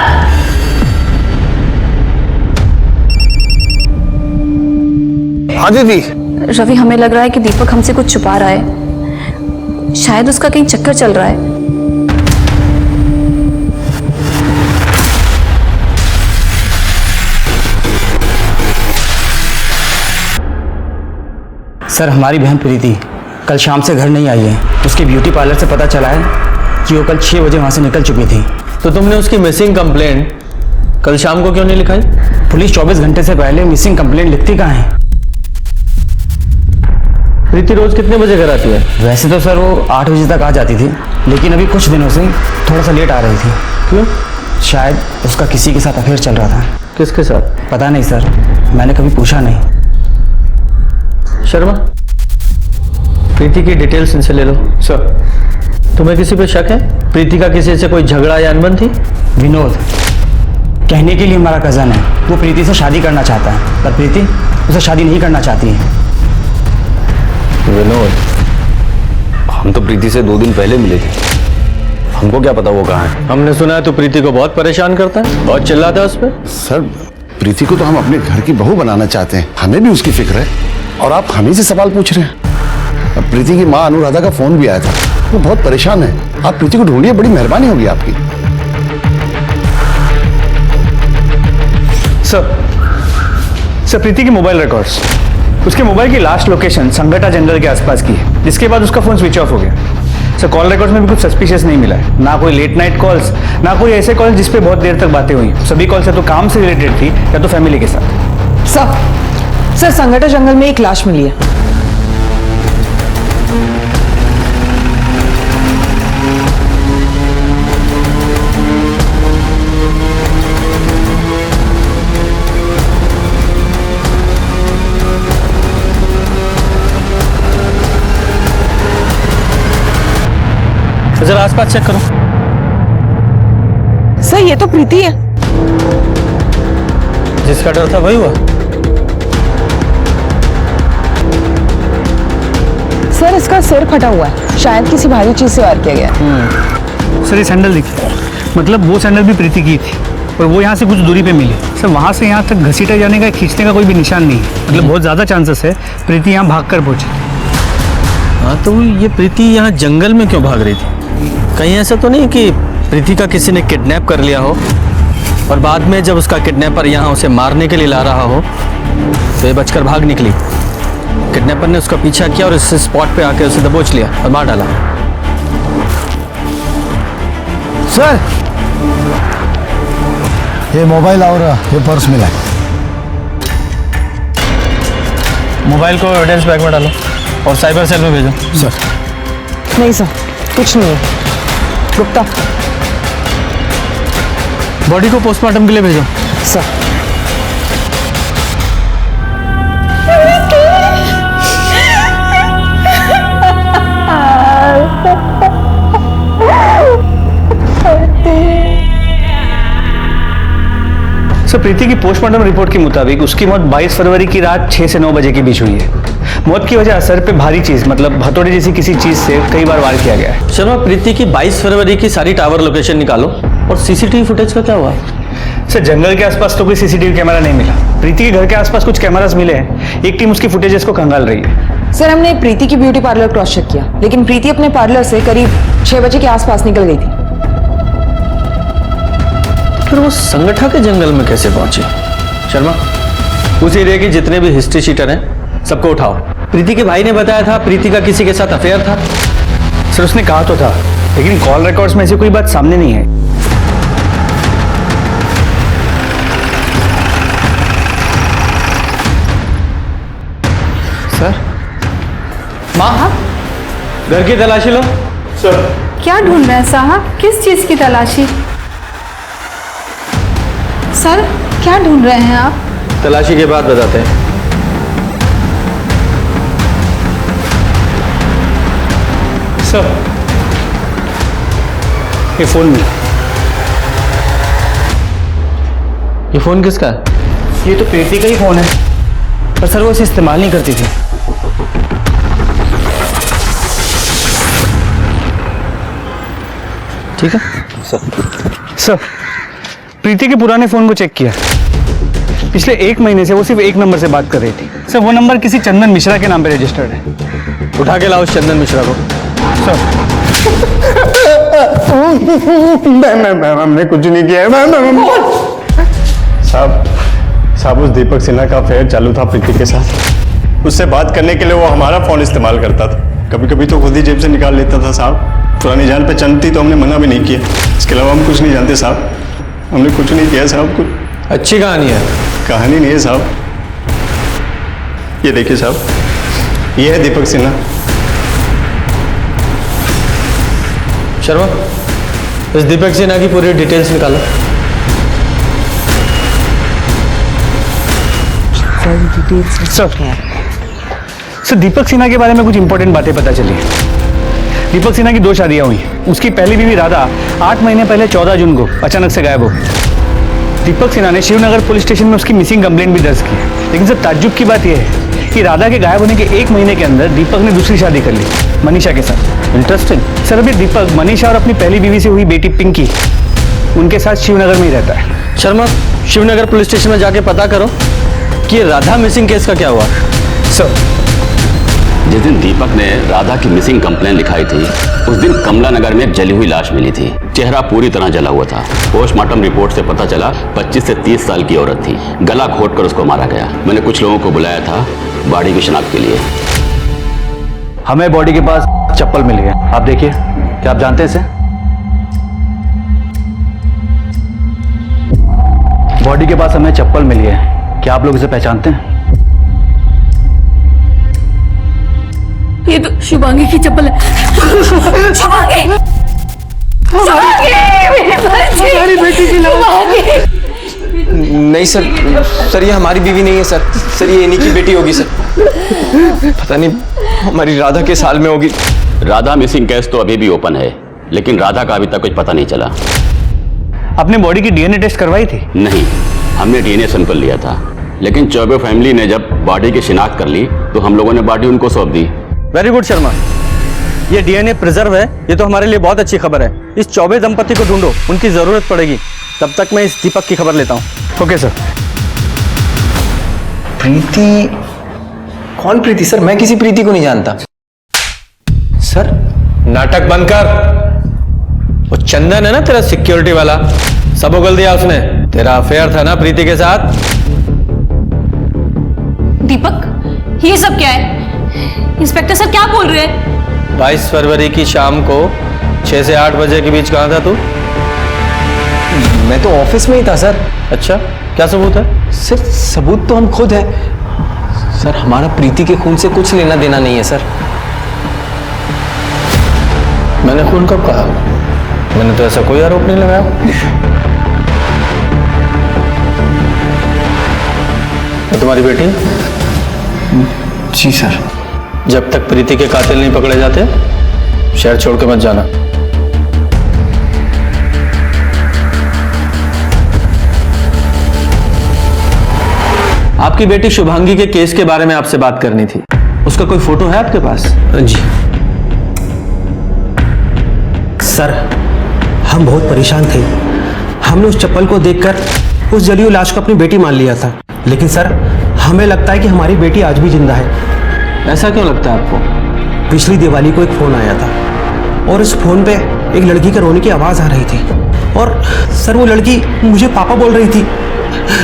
हाँ दीदी। रवि, हमें लग रहा है कि दीपक हमसे कुछ छुपा रहा है। शायद उसका कहीं चक्कर चल रहा है। सर, हमारी बहन प्रीति कल शाम से घर नहीं आई है। उसके ब्यूटी पार्लर से पता चला है कि वो कल 6 बजे वहाँ से निकल चुकी थी। तो तुमने उसकी मिसिंग कंप्लेंट कल शाम को क्यों नहीं लिखाई? पुलिस 24 घंटे से पहले मिसिंग कंप्लेंट लिखती कहाँ है? प्रीति रोज कितने बजे घर आती है? वैसे तो सर वो 8 बजे तक आ जाती थी, लेकिन अभी कुछ दिनों से थोड़ा सा लेट आ रही थी। क्यों? शायद उसका किसी के साथ अफेयर चल रहा था। किसके साथ? पता नहीं सर, मैंने कभी पूछा नहीं। शर्मा, प्रीति की डिटेल्स इनसे ले लो। सर, तुम्हें किसी पे शक है? प्रीति का किसी से कोई झगड़ा या अनबन थी? विनोद कहने के लिए हमारा कजन है, वो प्रीति से शादी करना चाहता है, पर प्रीति उसे शादी नहीं करना चाहती है। विनोद, हम तो प्रीति से 2 दिन पहले मिले थे, हमको क्या पता वो कहाँ है। हमने सुना है तो प्रीति को बहुत परेशान करता है, बहुत चिल्लाता है उस पर। सर, प्रीति को तो हम अपने घर की बहू बनाना चाहते हैं, हमें भी उसकी फिक्र है, और आप हम ही से सवाल पूछ रहे हैं। अब प्रीति की माँ अनुराधा का फोन भी आया था, वो बहुत परेशान है। आप प्रीति को ढूंढिए, बड़ी मेहरबानी होगी आपकी। सर, प्रीति की मोबाइल रिकॉर्ड्स, उसके मोबाइल की लास्ट लोकेशन संगटा जंगल के आसपास की है, जिसके बाद उसका फोन स्विच ऑफ हो गया। सर, कॉल रिकॉर्ड्स में भी कुछ सस्पिशियस नहीं मिला है, ना कोई लेट नाइट कॉल्स, ना कोई ऐसे कॉल जिस पे बहुत देर तक बातें हुई। सभी कॉल्स या तो काम से रिलेटेड थी या तो फैमिली के साथ। सर, संगठा जंगल में एक लाश मिली है। जरा आसपास चेक करो। सर, ये तो प्रीति है। जिसका डर था वही हुआ। सर, इसका सिर फटा हुआ है, शायद किसी भारी चीज से वार किया गया। सर, ये सैंडल देखिए, मतलब वो सैंडल भी प्रीति की थी, और वो यहाँ से कुछ दूरी पे मिली। सर, वहाँ से यहाँ तक घसीटा जाने का, खींचने का कोई भी निशान नहीं है, मतलब बहुत ज़्यादा चांसेस है प्रीति यहाँ भागकर पहुँची। हाँ, तो ये प्रीति यहाँ जंगल में क्यों भाग रही थी? कहीं ऐसा तो नहीं कि प्रीति का किसी ने किडनैप कर लिया हो, और बाद में जब उसका किडनैपर यहाँ उसे मारने के लिए ला रहा हो तो ये बचकर भाग निकली। किडनैपर ने उसका पीछा किया और इस स्पॉट पे आके उसे दबोच लिया और मार डाला। सर, ये मोबाइल और ये पर्स मिला है। मोबाइल को एविडेंस बैग में डालो और साइबर सेल में भेजो। सर। नहीं सर, कुछ नहीं है। गुप्ता, बॉडी को पोस्टमार्टम के लिए भेजो। सर। सर, प्रीति की पोस्टमार्टम रिपोर्ट के मुताबिक उसकी मौत 22 फरवरी की रात 6 से 9 बजे के बीच हुई है। मौत की वजह सर पे भारी चीज, मतलब हथौड़े जैसी किसी चीज से कई बार वार किया गया है। शर्मा, प्रीति की 22 फरवरी की सारी टावर लोकेशन निकालो, और सीसीटीवी फुटेज का क्या हुआ? सर, जंगल के आसपास तो कोई सीसीटीवी कैमरा नहीं मिला। प्रीति के घर के आसपास कुछ कैमरास मिले हैं, एक टीम उसकी फुटेजेस को खंगाल रही है। सर, हमने प्रीति की ब्यूटी पार्लर क्रॉस चेक किया, लेकिन प्रीति अपने पार्लर से करीब 6 बजे के आसपास निकल गई थी। फिर वो संगठा के जंगल में कैसे पहुंची? शर्मा, उस एरिया के जितने भी हिस्ट्री शीटर हैं सबको उठाओ। प्रीति के भाई ने बताया था प्रीति का किसी के साथ अफेयर था। सर उसने कहा तो था, लेकिन कॉल रिकॉर्ड्स में ऐसी कोई बात सामने नहीं है। सर माँ, घर की तलाशी लो। सर क्या ढूंढ रहे हैं साहब? किस चीज की तलाशी? सर क्या ढूंढ रहे हैं आप? तलाशी के बाद बताते हैं। सर ये फोन में। ये फोन किसका है? ये तो प्रीति का ही फोन है, पर सर वो इसे इस्तेमाल नहीं करती थी। ठीक है सर प्रीति के पुराने फोन को चेक किया। पिछले 1 महीने से वो सिर्फ एक नंबर से बात कर रही थी। सर वो नंबर किसी चंदन मिश्रा के नाम पे रजिस्टर्ड है। उठा के लाओ उस चंदन मिश्रा को। सर हमने कुछ नहीं किया साहब उस दीपक सिन्हा का अफेयर चालू था प्रीति के साथ। उससे बात करने के लिए वो हमारा फोन इस्तेमाल करता था, कभी कभी तो खुद ही जेब से निकाल लेता था साहब। पुरानी जान पहचान थी तो हमने मना भी नहीं किया। इसके अलावा हम कुछ नहीं जानते साहब, हमने कुछ नहीं किया साहब। कुछ अच्छी कहानी है। कहानी नहीं है साहब, ये देखिए साहब, ये है दीपक सिन्हा। शर्मा, इस दीपक सिन्हा की पूरी डिटेल्स निकालो। सर दीपक सिन्हा के बारे में कुछ इंपॉर्टेंट बातें पता चली। दीपक सिन्हा की 2 शादियां हुई। उसकी पहली बीवी राधा 8 महीने पहले 14 जून को अचानक से गायब हो गई। दीपक सिन्हा ने शिवनगर पुलिस स्टेशन में उसकी मिसिंग कंप्लेंट भी दर्ज की। लेकिन सर ताज्जुब की बात यह है कि राधा के गायब होने के 1 महीने के अंदर दीपक ने दूसरी शादी कर ली, मनीषा के साथ। इंटरेस्टिंग। सर अभी दीपक मनीषा और अपनी पहली बीवी से हुई बेटी पिंकी, उनके साथ शिवनगर में ही रहता है। शर्मा, शिवनगर पुलिस स्टेशन में जाके पता करो कि राधा मिसिंग केस का क्या हुआ। सर जिस दिन दीपक ने राधा की मिसिंग कंप्लेन लिखाई थी, उस दिन कमला नगर में एक जली हुई लाश मिली थी। चेहरा पूरी तरह जला हुआ था। पोस्टमार्टम रिपोर्ट से पता चला 25 से 30 साल की औरत थी। गला घोटकर उसको मारा गया। मैंने कुछ लोगों को बुलाया था बॉडी की शिनाख्त के लिए। हमें बॉडी के पास चप्पल मिली है, आप देखिए। क्या आप जानते हैं इसे? बॉडी के पास हमें चप्पल मिली है, क्या आप लोग इसे पहचानते हैं? ये तो शुभांगी की चप्पल है। शुभांगी! हमारी बेटी की नहीं सर, ये हमारी बीवी नहीं है सर, ये इन्हीं की बेटी होगी सर। पता नहीं हमारी राधा के साल में होगी। राधा मिसिंग केस तो अभी भी ओपन है, लेकिन राधा का अभी तक कुछ पता नहीं चला। आपने बॉडी की डीएनए टेस्ट करवाई थी? नहीं, हमने डीएनए सैंपल लिया था, लेकिन चौबे फैमिली ने जब बॉडी की शिनाख्त कर ली तो हम लोगों ने बॉडी उनको सौंप दी। वेरी गुड शर्मा, ये डीएनए प्रिजर्व है, ये तो हमारे लिए बहुत अच्छी खबर है। इस चौबे दंपति को ढूंढो, उनकी जरूरत पड़ेगी। तब तक मैं इस दीपक की खबर लेता हूँ। Okay sir. प्रीति? कौन प्रीति सर? मैं किसी प्रीति को नहीं जानता सर। नाटक बंद कर। वो चंदन है ना तेरा सिक्योरिटी वाला, सब उगल दिया उसने। तेरा अफेयर था ना प्रीति के साथ। दीपक, ये सब क्या है? इंस्पेक्टर सर क्या बोल रहे हैं? 22 फरवरी की शाम को 6 से 8 बजे के बीच कहाँ था तू? मैं तो ऑफिस में ही था सर। अच्छा, क्या सबूत है? सर सबूत तो हम खुद है सर। हमारा प्रीति के खून से कुछ लेना देना नहीं है सर। मैंने खून कब कहा? मैंने तो ऐसा कोई आरोप नहीं लगाया। मैं तुम्हारी बेटी? जी सर। जब तक प्रीति के कातिल नहीं पकड़े जाते शहर छोड़ के मत जाना। आपकी बेटी शुभांगी के केस के बारे में आपसे बात करनी थी। उसका कोई फोटो है आपके पास? जी सर, हम बहुत परेशान थे। हमने उस चप्पल को देखकर उस जली हुई लाश को अपनी बेटी मान लिया था। लेकिन सर, हमें लगता है कि हमारी बेटी आज भी जिंदा है। ऐसा क्यों लगता है आपको? पिछली दिवाली को एक फोन आया था और इस फोन पे एक लड़की के रोने की आवाज आ रही थी। और सर वो लड़की मुझे पापा बोल रही थी।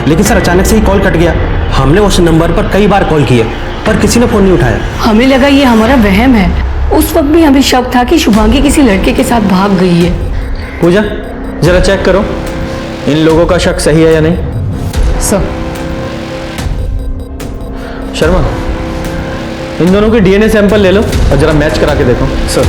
लेकिन सर अचानक से ही कॉल कट गया। हमने उस नंबर पर कई बार कॉल किए पर पर किसी ने फोन नहीं उठाया। हमें लगा ये हमारा वहम है। उस वक्त भी हमें शक था कि शुभांगी किसी लड़के के साथ भाग गई है। पूजा जरा चेक करो इन लोगों का शक सही है या नहीं। सर। शर्मा इन दोनों के डीएनए सैंपल ले लो और जरा मैच करा के देखो। सर।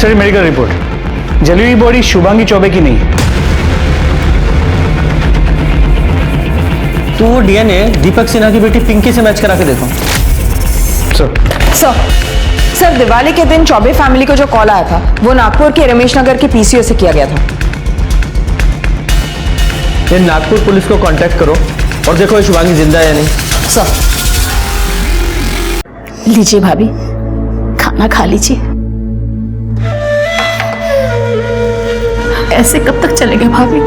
सर मेडिकल रिपोर्ट, जली हुई बॉडी शुभांगी चौबे की नहीं है। तो वो डीएनए दीपक सिन्हा की बेटी पिंकी से मैच करा के देखो। सर दिवाली के दिन चौबे फैमिली को जो कॉल आया था वो नागपुर के रमेश नगर के पीसीओ से किया गया था। ये नागपुर पुलिस को कांटेक्ट करो और देखो ये शुभांगी जिंदा है या नहीं। सर। लीजिए भाभी, खाना खा लीजिए। ऐसे कब तक चलेगा भाभी?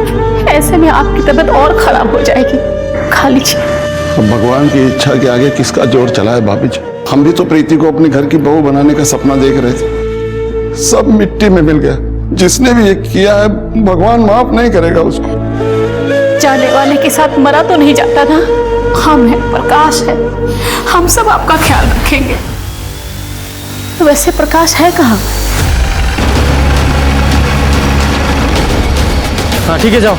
ऐसे में आपकी तबीयत और खराब हो जाएगी। खा लीजिए। अब भगवान की इच्छा के आगे किसका जोर चला है भाभी जी। हम भी तो प्रीति को अपने घर की बहू बनाने का सपना देख रहे थे, सब मिट्टी में मिल गया। जिसने भी ये किया है भगवान माफ नहीं करेगा उसको। जाने वाले के साथ मरा तो नहीं जाता ना। हम है, प्रकाश है, हम सब आपका ख्याल रखेंगे। वैसे प्रकाश है कहाँ? हाँ ठीक है, जाओ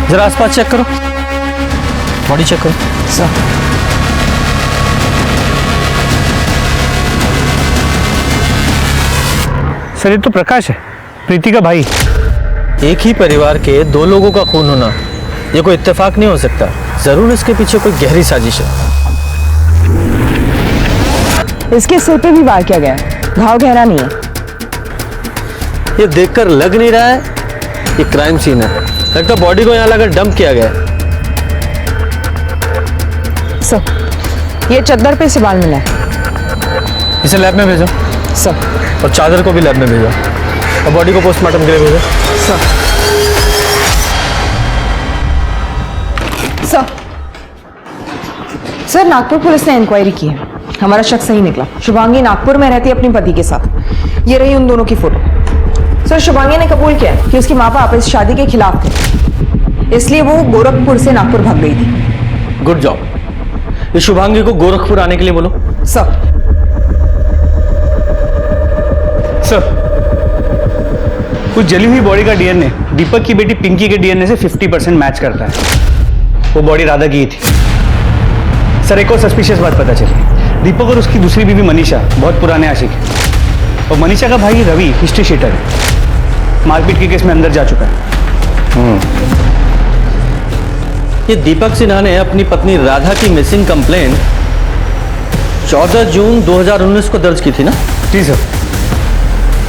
जरा आसपास चेक करो, बॉडी चेक करो। सर ये तो प्रकाश है, प्रीति का भाई। एक ही परिवार के दो लोगों का खून होना ये कोई इत्तेफाक नहीं हो सकता। जरूर इसके पीछे कोई गहरी साजिश है। इसके सिर पे भी वार किया गया है, घाव गहरा नहीं है। ये देखकर लग नहीं रहा है ये क्राइम सीन है, लगता बॉडी को यहाँ लाकर डंप किया गया है। सर ये चद्दर पे से बाल मिला है। इसे लैब में भेजो सर। और चादर को भी लैब में भेजो और बॉडी को पोस्टमार्टम के लिए भेजो। सर नागपुर पुलिस ने इंक्वायरी की है, हमारा शक सही निकला। शुभांगी नागपुर में रहती अपने पति के साथ। ये रही उन दोनों की फोटो। सर शुभांगी ने कबूल किया कि उसके माँ बाप इस शादी के खिलाफ थे, इसलिए वो गोरखपुर से नागपुर भाग गई थी। Good job. इस शुभांगी को गोरखपुर आने के लिए बोलो। सर। कुछ जली हुई बॉडी का डीएनए दीपक की बेटी पिंकी के डीएनए से 50% मैच करता है। वो बॉडी राधा की ही थी। सर एक और सस्पिशियस बात पता चली, दीपक और उसकी दूसरी बीवी मनीषा बहुत पुराने आशिक हैं और मनीषा का भाई रवि हिस्ट्री शीटर है, मारपीट के केस में अंदर जा चुका है। ये दीपक सिन्हा ने अपनी पत्नी राधा की मिसिंग कंप्लेंट 14 जून 2019 को दर्ज की थी ना? जी सर।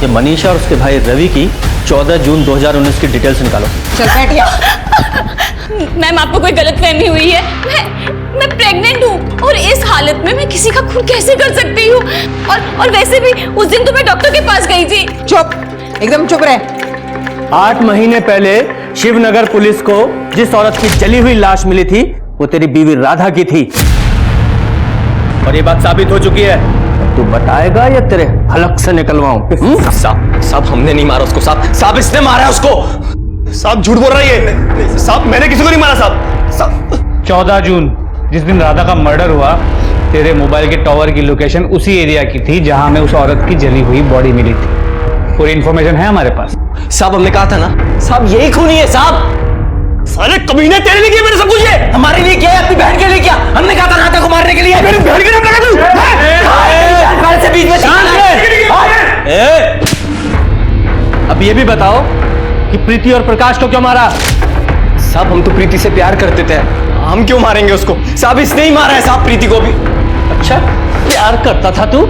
ये मनीषा और उसके भाई रवि की 14 जून 2019 की डिटेल्स निकालो। चल बैठिए। मैम आपको कोई गलतफहमी हुई है। मैं प्रेग्नेंट हूँ और इस हालत में मैं किसी का खून कैसे कर सकती हूँ? और वैसे भी उस दिन तो मैं डॉक्टर के पास गई थी। चुप, एकदम चुप रहे। 8 महीने पहले शिवनगर पुलिस को जिस औरत की जली हुई लाश मिली थी वो तेरी बीवी राधा की थी और ये बात साबित हो चुकी है। तू बताएगा या तेरे हलक से निकलवाऊं? साहब हमने नहीं मारा उसको, साहब इसने मारा है उसको। साहब झूठ बोल रही है साहब, मैंने किसी को नहीं मारा साहब। 14 जून जिस दिन राधा का मर्डर हुआ, तेरे मोबाइल के टॉवर की लोकेशन उसी एरिया की थी जहां हमें उस औरत की जली हुई बॉडी मिली थी। पूरी इंफॉर्मेशन है हमारे पास। साहब हमने कहा था ना साहब, यही खूनी है साहब। साले कमीने तेरे लिए किया मैंने सब कुछ, ये हमारे लिए किया, अपनी बहन के लिए किया। हमने कहा था राधा को मारने के लिए। मेरी बहन के नाम लगा तू से बीच में। अब ये भी बताओ कि प्रीति और प्रकाश को क्यों मारा? साहब हम तो प्रीति से प्यार करते थे, हम क्यों मारेंगे उसको? साहब इसने ही मारा है साहब प्रीति को भी। अच्छा प्यार करता था तू?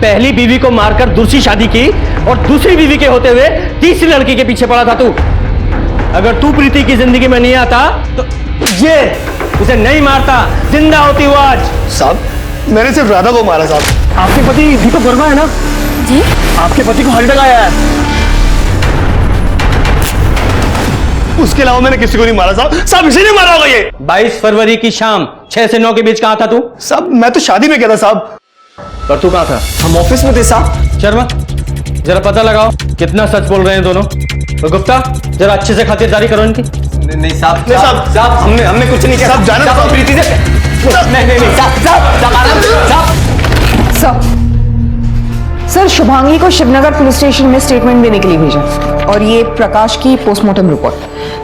पहली बीवी को मारकर दूसरी शादी की और दूसरी बीवी के होते हुए तीसरी लड़की के पीछे पड़ा था तू। अगर तू प्रीति की जिंदगी में नहीं आता तो ये उसे नहीं मारता, जिंदा होती वो आज। साहब मैंने सिर्फ राधा को मारा साहब। आपके पति दीपक वर्मा है ना? जी। आपके पति को हार्ट अटैक आया है। उसके अलावा मैंने किसी को नहीं मारा साहब। साहब इसी ने मारा होगा ये। 22 फरवरी की शाम 6 से 9 के बीच कहाँ था तू? साहब मैं तो शादी में गया था साहब। और तू कहाँ था? हम ऑफिस में थे साहब। शर्मा जरा पता लगाओ कितना सच बोल रहे हैं दोनों। और गुप्ता जरा अच्छे से खातिरदारी करो इनकी। नहीं साहब, नहीं साहब, साहब हमने कुछ नहीं किया साहब। जाने दो प्रीति से। नहीं साहब। सर शुभांगी को शिवनगर पुलिस स्टेशन में स्टेटमेंट देने के लिए भेजा और ये प्रकाश की पोस्टमार्टम रिपोर्ट।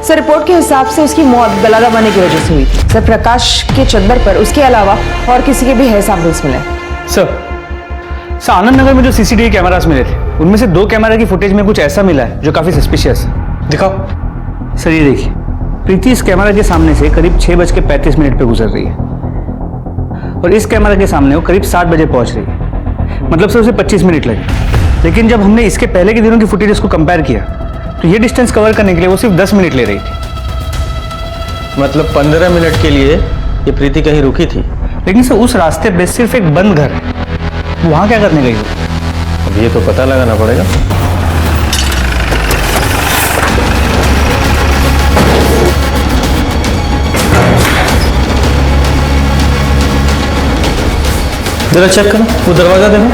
सर रिपोर्ट के हिसाब से उसकी मौत गला दबाने की वजह से हुई थी। सर प्रकाश के चद्दर पर उसके अलावा और किसी के भी हेयर सैंपल्स मिले। सर आनंद नगर में जो सीसीटीवी कैमरास मिले थे उनमें से 2 कैमरा की फुटेज में कुछ ऐसा मिला है जो काफी सस्पिशियस है। दिखाओ। सर ये देखिए, प्रीति इस कैमरा के सामने से करीब 6:35 पे गुजर रही है और इस कैमरा के सामने वो करीब 7 बजे पहुंच रही है। मतलब सर उसे 25 मिनट लगे। लेकिन जब हमने इसके पहले के दिनों की फुटेज को कंपेयर किया तो ये डिस्टेंस कवर करने के लिए वो सिर्फ 10 मिनट ले रही थी। मतलब 15 मिनट के लिए ये प्रीति कहीं रुकी थी। लेकिन सर उस रास्ते पे सिर्फ एक बंद घर है, वहां क्या करने गई हो? अब ये तो पता लगाना पड़ेगा। जरा चेक करो वो दरवाजा देखो।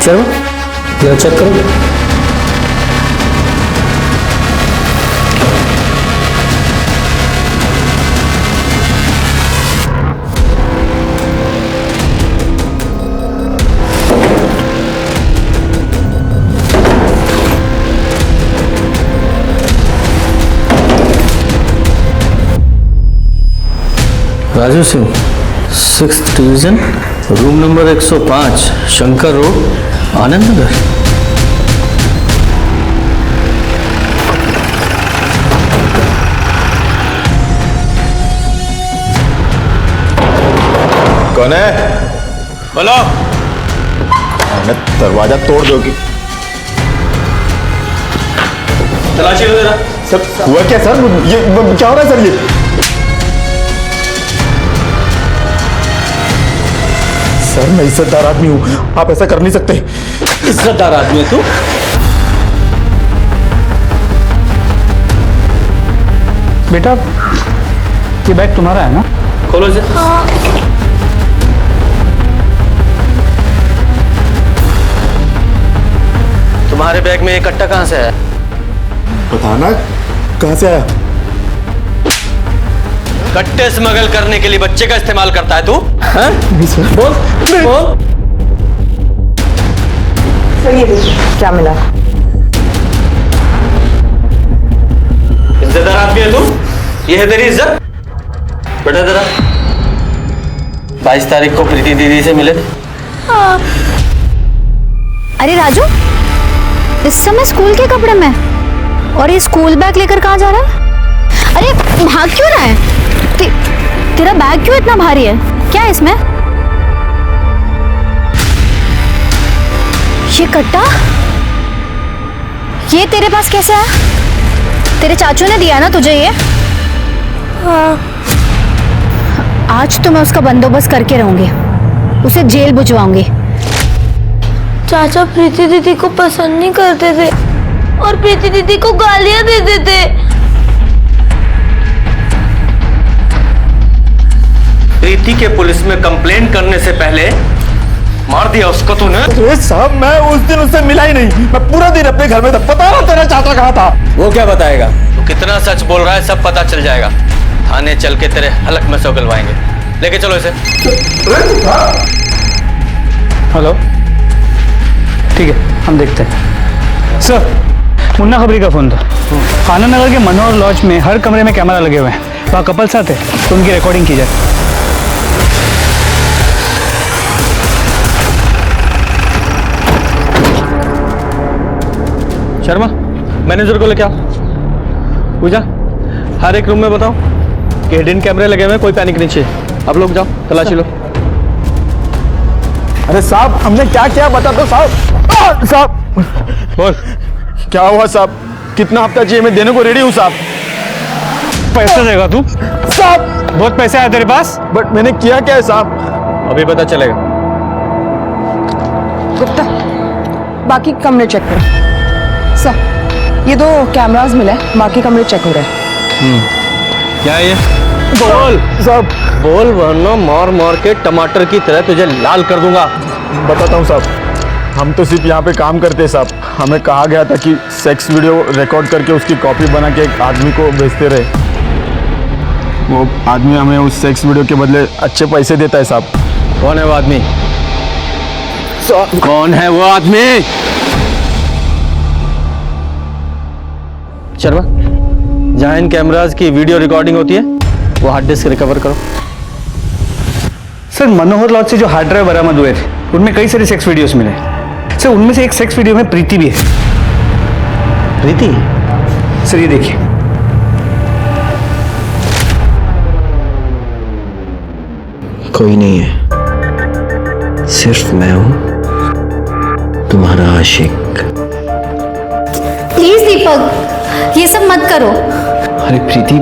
चलो जरा चेक करो। Raju Singh 6th division room number 105 Shankar road Anand Nagar. कौन है? बोलो। दरवाजा तोड़ दोगी? तलाशी लो जरा। सर हुआ क्या सर? ये क्या हो रहा है सर? ये सर मैं इज्जतदार आदमी हूं, आप ऐसा कर नहीं सकते। इज्जतदार आदमी है तू? बेटा ये बैग तुम्हारा है ना? खोलो इसे। तुम्हारे बैग में ये कट्टा कहां से आया? बताना कहां से आया? कट्टे स्मगल करने के लिए बच्चे का इस्तेमाल करता है तू? नहीं सर। बोल बोल। सर ये देखिए क्या मिला। इज्जतदार आदमी है तू? ये है तेरी इज्जत? बेटा जरा 22 तारीख को प्रीति दीदी से मिले थे। अरे राजू, इस समय स्कूल के कपड़े में और ये स्कूल बैग लेकर कहाँ जा रहा है? अरे भाग क्यों रहा है? तेरा बैग क्यों इतना भारी है? क्या है इसमें? ये कट्टा ये तेरे पास कैसे आया? तेरे चाचू ने दिया ना तुझे ये? हाँ। आज तो मैं उसका बंदोबस्त करके रहूंगी, उसे जेल भिजवाऊंगी। चाचा प्रीति दीदी को पसंद नहीं करते थे और प्रीति दीदी को गालियां देते थे। प्रीति के पुलिस में कंप्लेंट करने से पहले मार दिया उसको तूने? अरे साहब मैं उस दिन उससे मिला ही नहीं, मैं पूरा दिन अपने घर में था। पता ना तेरा चाचा कहाँ था? वो क्या बताएगा? तू कितना सच बोल रहा है सब पता चल जाएगा। थाने चल के तेरे हलक में से उगलवाएंगे। लेके चलो इसे। हेलो ठीक है हम देखते हैं। सर मुन्ना खबरी का फोन था। आनंद नगर के मनोहर लॉज में हर कमरे में कैमरा लगे हुए हैं, वहाँ कपल साथ है तो उनकी रिकॉर्डिंग की जाए। शर्मा मैनेजर को लेके आओ। पूजा हर एक रूम में बताओ कि हिडन कैमरे लगे हुए, कोई पैनिक नहीं चाहिए। आप लोग जाओ तलाशी लो। अरे साहब हमने क्या किया बता दो साहब। साहब बोल क्या हुआ साहब? कितना हफ्ता चाहिए? मैं देने को रेडी हूँ साहब। पैसा देगा तू? साहब बहुत पैसा है तेरे पास? बट मैंने किया क्या है साहब? अभी पता चलेगा। गुप्ता बाकी कमरे चेक करो। सर ये 2 कैमरास मिले, बाकी कमरे चेक हो रहे हैं। क्या है ये? बोल साहब, बोल वरना मार मार के टमाटर की तरह तुझे लाल कर दूंगा। बताता हूँ साहब, हम तो सिर्फ यहाँ पे काम करते हैं साहब। हमें कहा गया था कि सेक्स वीडियो रिकॉर्ड करके उसकी कॉपी बना के एक आदमी को भेजते रहे। वो आदमी हमें उस सेक्स वीडियो के बदले अच्छे पैसे देता है साहब। कौन है वो आदमी? कौन है वो आदमी? शर्मा, जहाँ इन कैमरास की वीडियो रिकॉर्डिंग होती है वो हार्ड डिस्क रिकवर करो। सर, मनोहर लॉज से जो हार्ड ड्राइव बरामद हुए थे उनमें कई सारे सेक्स वीडियोस मिले। सर, उनमें से एक सेक्स वीडियो में प्रीति भी है। प्रीति? सर, ये देखिए। कोई नहीं है, सिर्फ मैं हूं तुम्हारा आशिक। प्लीज दीपक, ये सब मत करो। अरे प्रीति,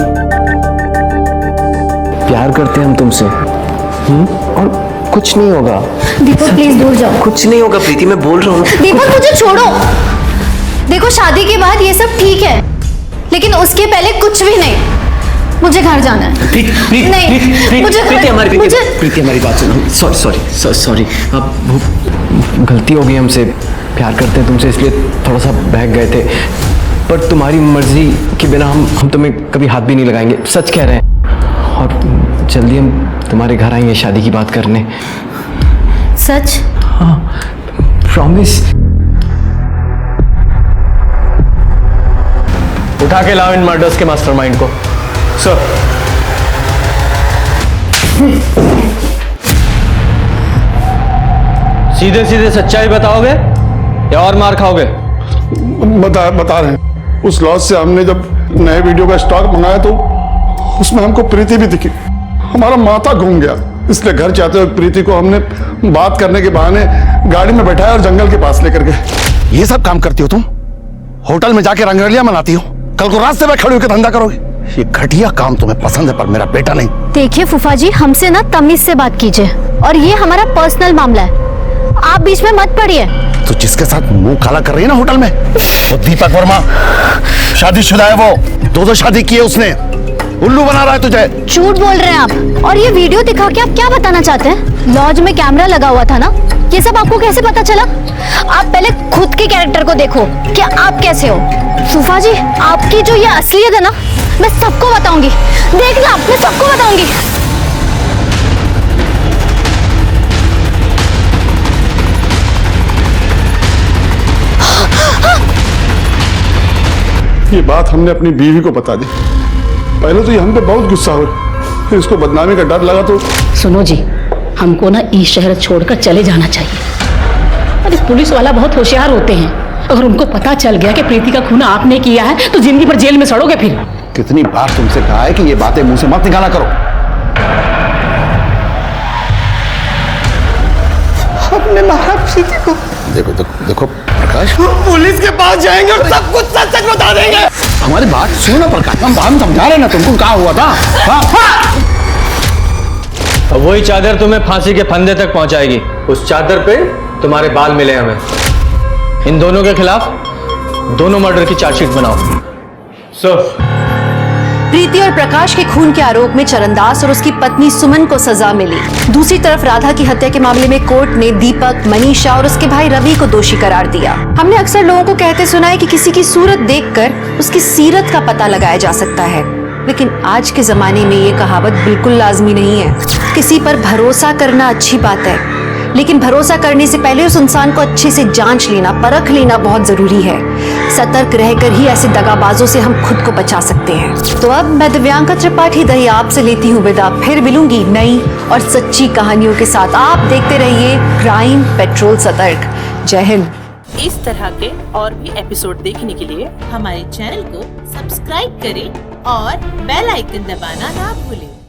प्यार करते हैं हम तुमसे, और कुछ नहीं होगा। दीपक प्लीज दूर जाओ। कुछ नहीं होगा प्रीति, मैं बोल रहा हूँ। दीपक मुझे छोड़ो। देखो, शादी के बाद ये सब ठीक है, लेकिन उसके पहले कुछ भी नहीं। मुझे घर जाना है। प्रीति हमारी बात सुनो। सॉरी, अब वो गलती हो गई हमसे। प्यार करते हैं तुमसे इसलिए थोड़ा सा बहक गए थे, पर तुम्हारी मर्जी के बिना हम तुम्हें कभी हाथ भी नहीं लगाएंगे। सच कह रहे हैं। और जल्दी हम तुम्हारे घर आएंगे शादी की बात करने। सच? हाँ, प्रॉमिस। उठा के लाओ इन मर्डर्स के मास्टरमाइंड को। सर, सीधे सीधे सच्चाई बताओगे या और मार खाओगे? बता रहे हैं। उस लॉज से हमने जब नए वीडियो का स्टॉक मंगाया तो उसमें हमको प्रीति भी दिखी। हमारा माथा घूम गया, इसलिए घर जाते हुए प्रीति को हमने बात करने के बहाने गाड़ी में बैठाया और जंगल के पास लेकर गए। ये सब काम करती हो तुम? होटल में जाके रंगरलियां मनाती हो, कल को रास्ते में खड़े होकर धंधा करोगे। ये घटिया काम तुम्हें पसंद है, पर मेरा बेटा नहीं। देखिए फूफा जी, हमसे ना तमीज से बात कीजिए, और ये हमारा पर्सनल मामला है, आप बीच में मत पड़िए। तो जिसके साथ मुंह काला कर रही है ना होटल में, वो दीपक वर्मा शादीशुदा है। वो 2 शादी की है उसने। उल्लू बना रहा है तुझे। झूठ बोल रहे हैं आप। और ये वीडियो दिखा के आप क्या बताना चाहते हैं? लॉज में कैमरा लगा हुआ था ना, ये सब आपको कैसे पता चला? आप पहले खुद के कैरेक्टर को देखो कि आप कैसे हो। फूफा जी, आपकी जो ये असलियत है ना, मैं सबको बताऊंगी। देखना, मैं सबको बताऊंगी। ये बात हमने अपनी बीवी को बता दी। पहले तो ये हम पे बहुत गुस्सा हुआ, फिर इसको बदनामी का डर लगा तो। सुनो जी, हमको ना इस शहर छोड़कर चले जाना चाहिए। अरे पुलिस वाला बहुत होशियार होते हैं, अगर उनको पता चल गया कि प्रीति का खून आपने किया है तो जिंदगी भर जेल में सड़ोगे फिर। कितनी बार तुमसे कहा है कि ये बातें मुंह से मत निकाला करो। हमने मारा प्रीति को। देखो प्रकाश, पुलिस के पास जाएंगे और सब कुछ सच सच बता देंगे। हमारी बात सुनो प्रकाश, हम समझा रहे ना तुमको क्या हुआ था। अब वही चादर तुम्हें फांसी के फंदे तक पहुंचाएगी। उस चादर पे तुम्हारे बाल मिले हमें। इन दोनों के खिलाफ दोनों मर्डर की चार्जशीट बनाओ। प्रीति और प्रकाश के खून के आरोप में चरणदास और उसकी पत्नी सुमन को सजा मिली। दूसरी तरफ राधा की हत्या के मामले में कोर्ट ने दीपक, मनीषा और उसके भाई रवि को दोषी करार दिया। हमने अक्सर लोगों को कहते सुना है कि किसी की सूरत देखकर उसकी सीरत का पता लगाया जा सकता है, लेकिन आज के जमाने में ये कहावत बिल्कुल लाजमी नहीं है। किसी पर भरोसा करना अच्छी बात है, लेकिन भरोसा करने से पहले उस इंसान को अच्छे से जांच लेना, परख लेना बहुत जरूरी है। सतर्क रहकर ही ऐसे दगाबाजों से हम खुद को बचा सकते हैं। तो अब मैं दिव्यांका त्रिपाठी दही आपसे लेती हूँ विदा। फिर मिलूंगी नई और सच्ची कहानियों के साथ। आप देखते रहिए क्राइम पेट्रोल सतर्क। जय हिंद। इस तरह के और भी एपिसोड देखने के लिए हमारे चैनल को सब्सक्राइब करें और बेल आइकन दबाना ना भूलें।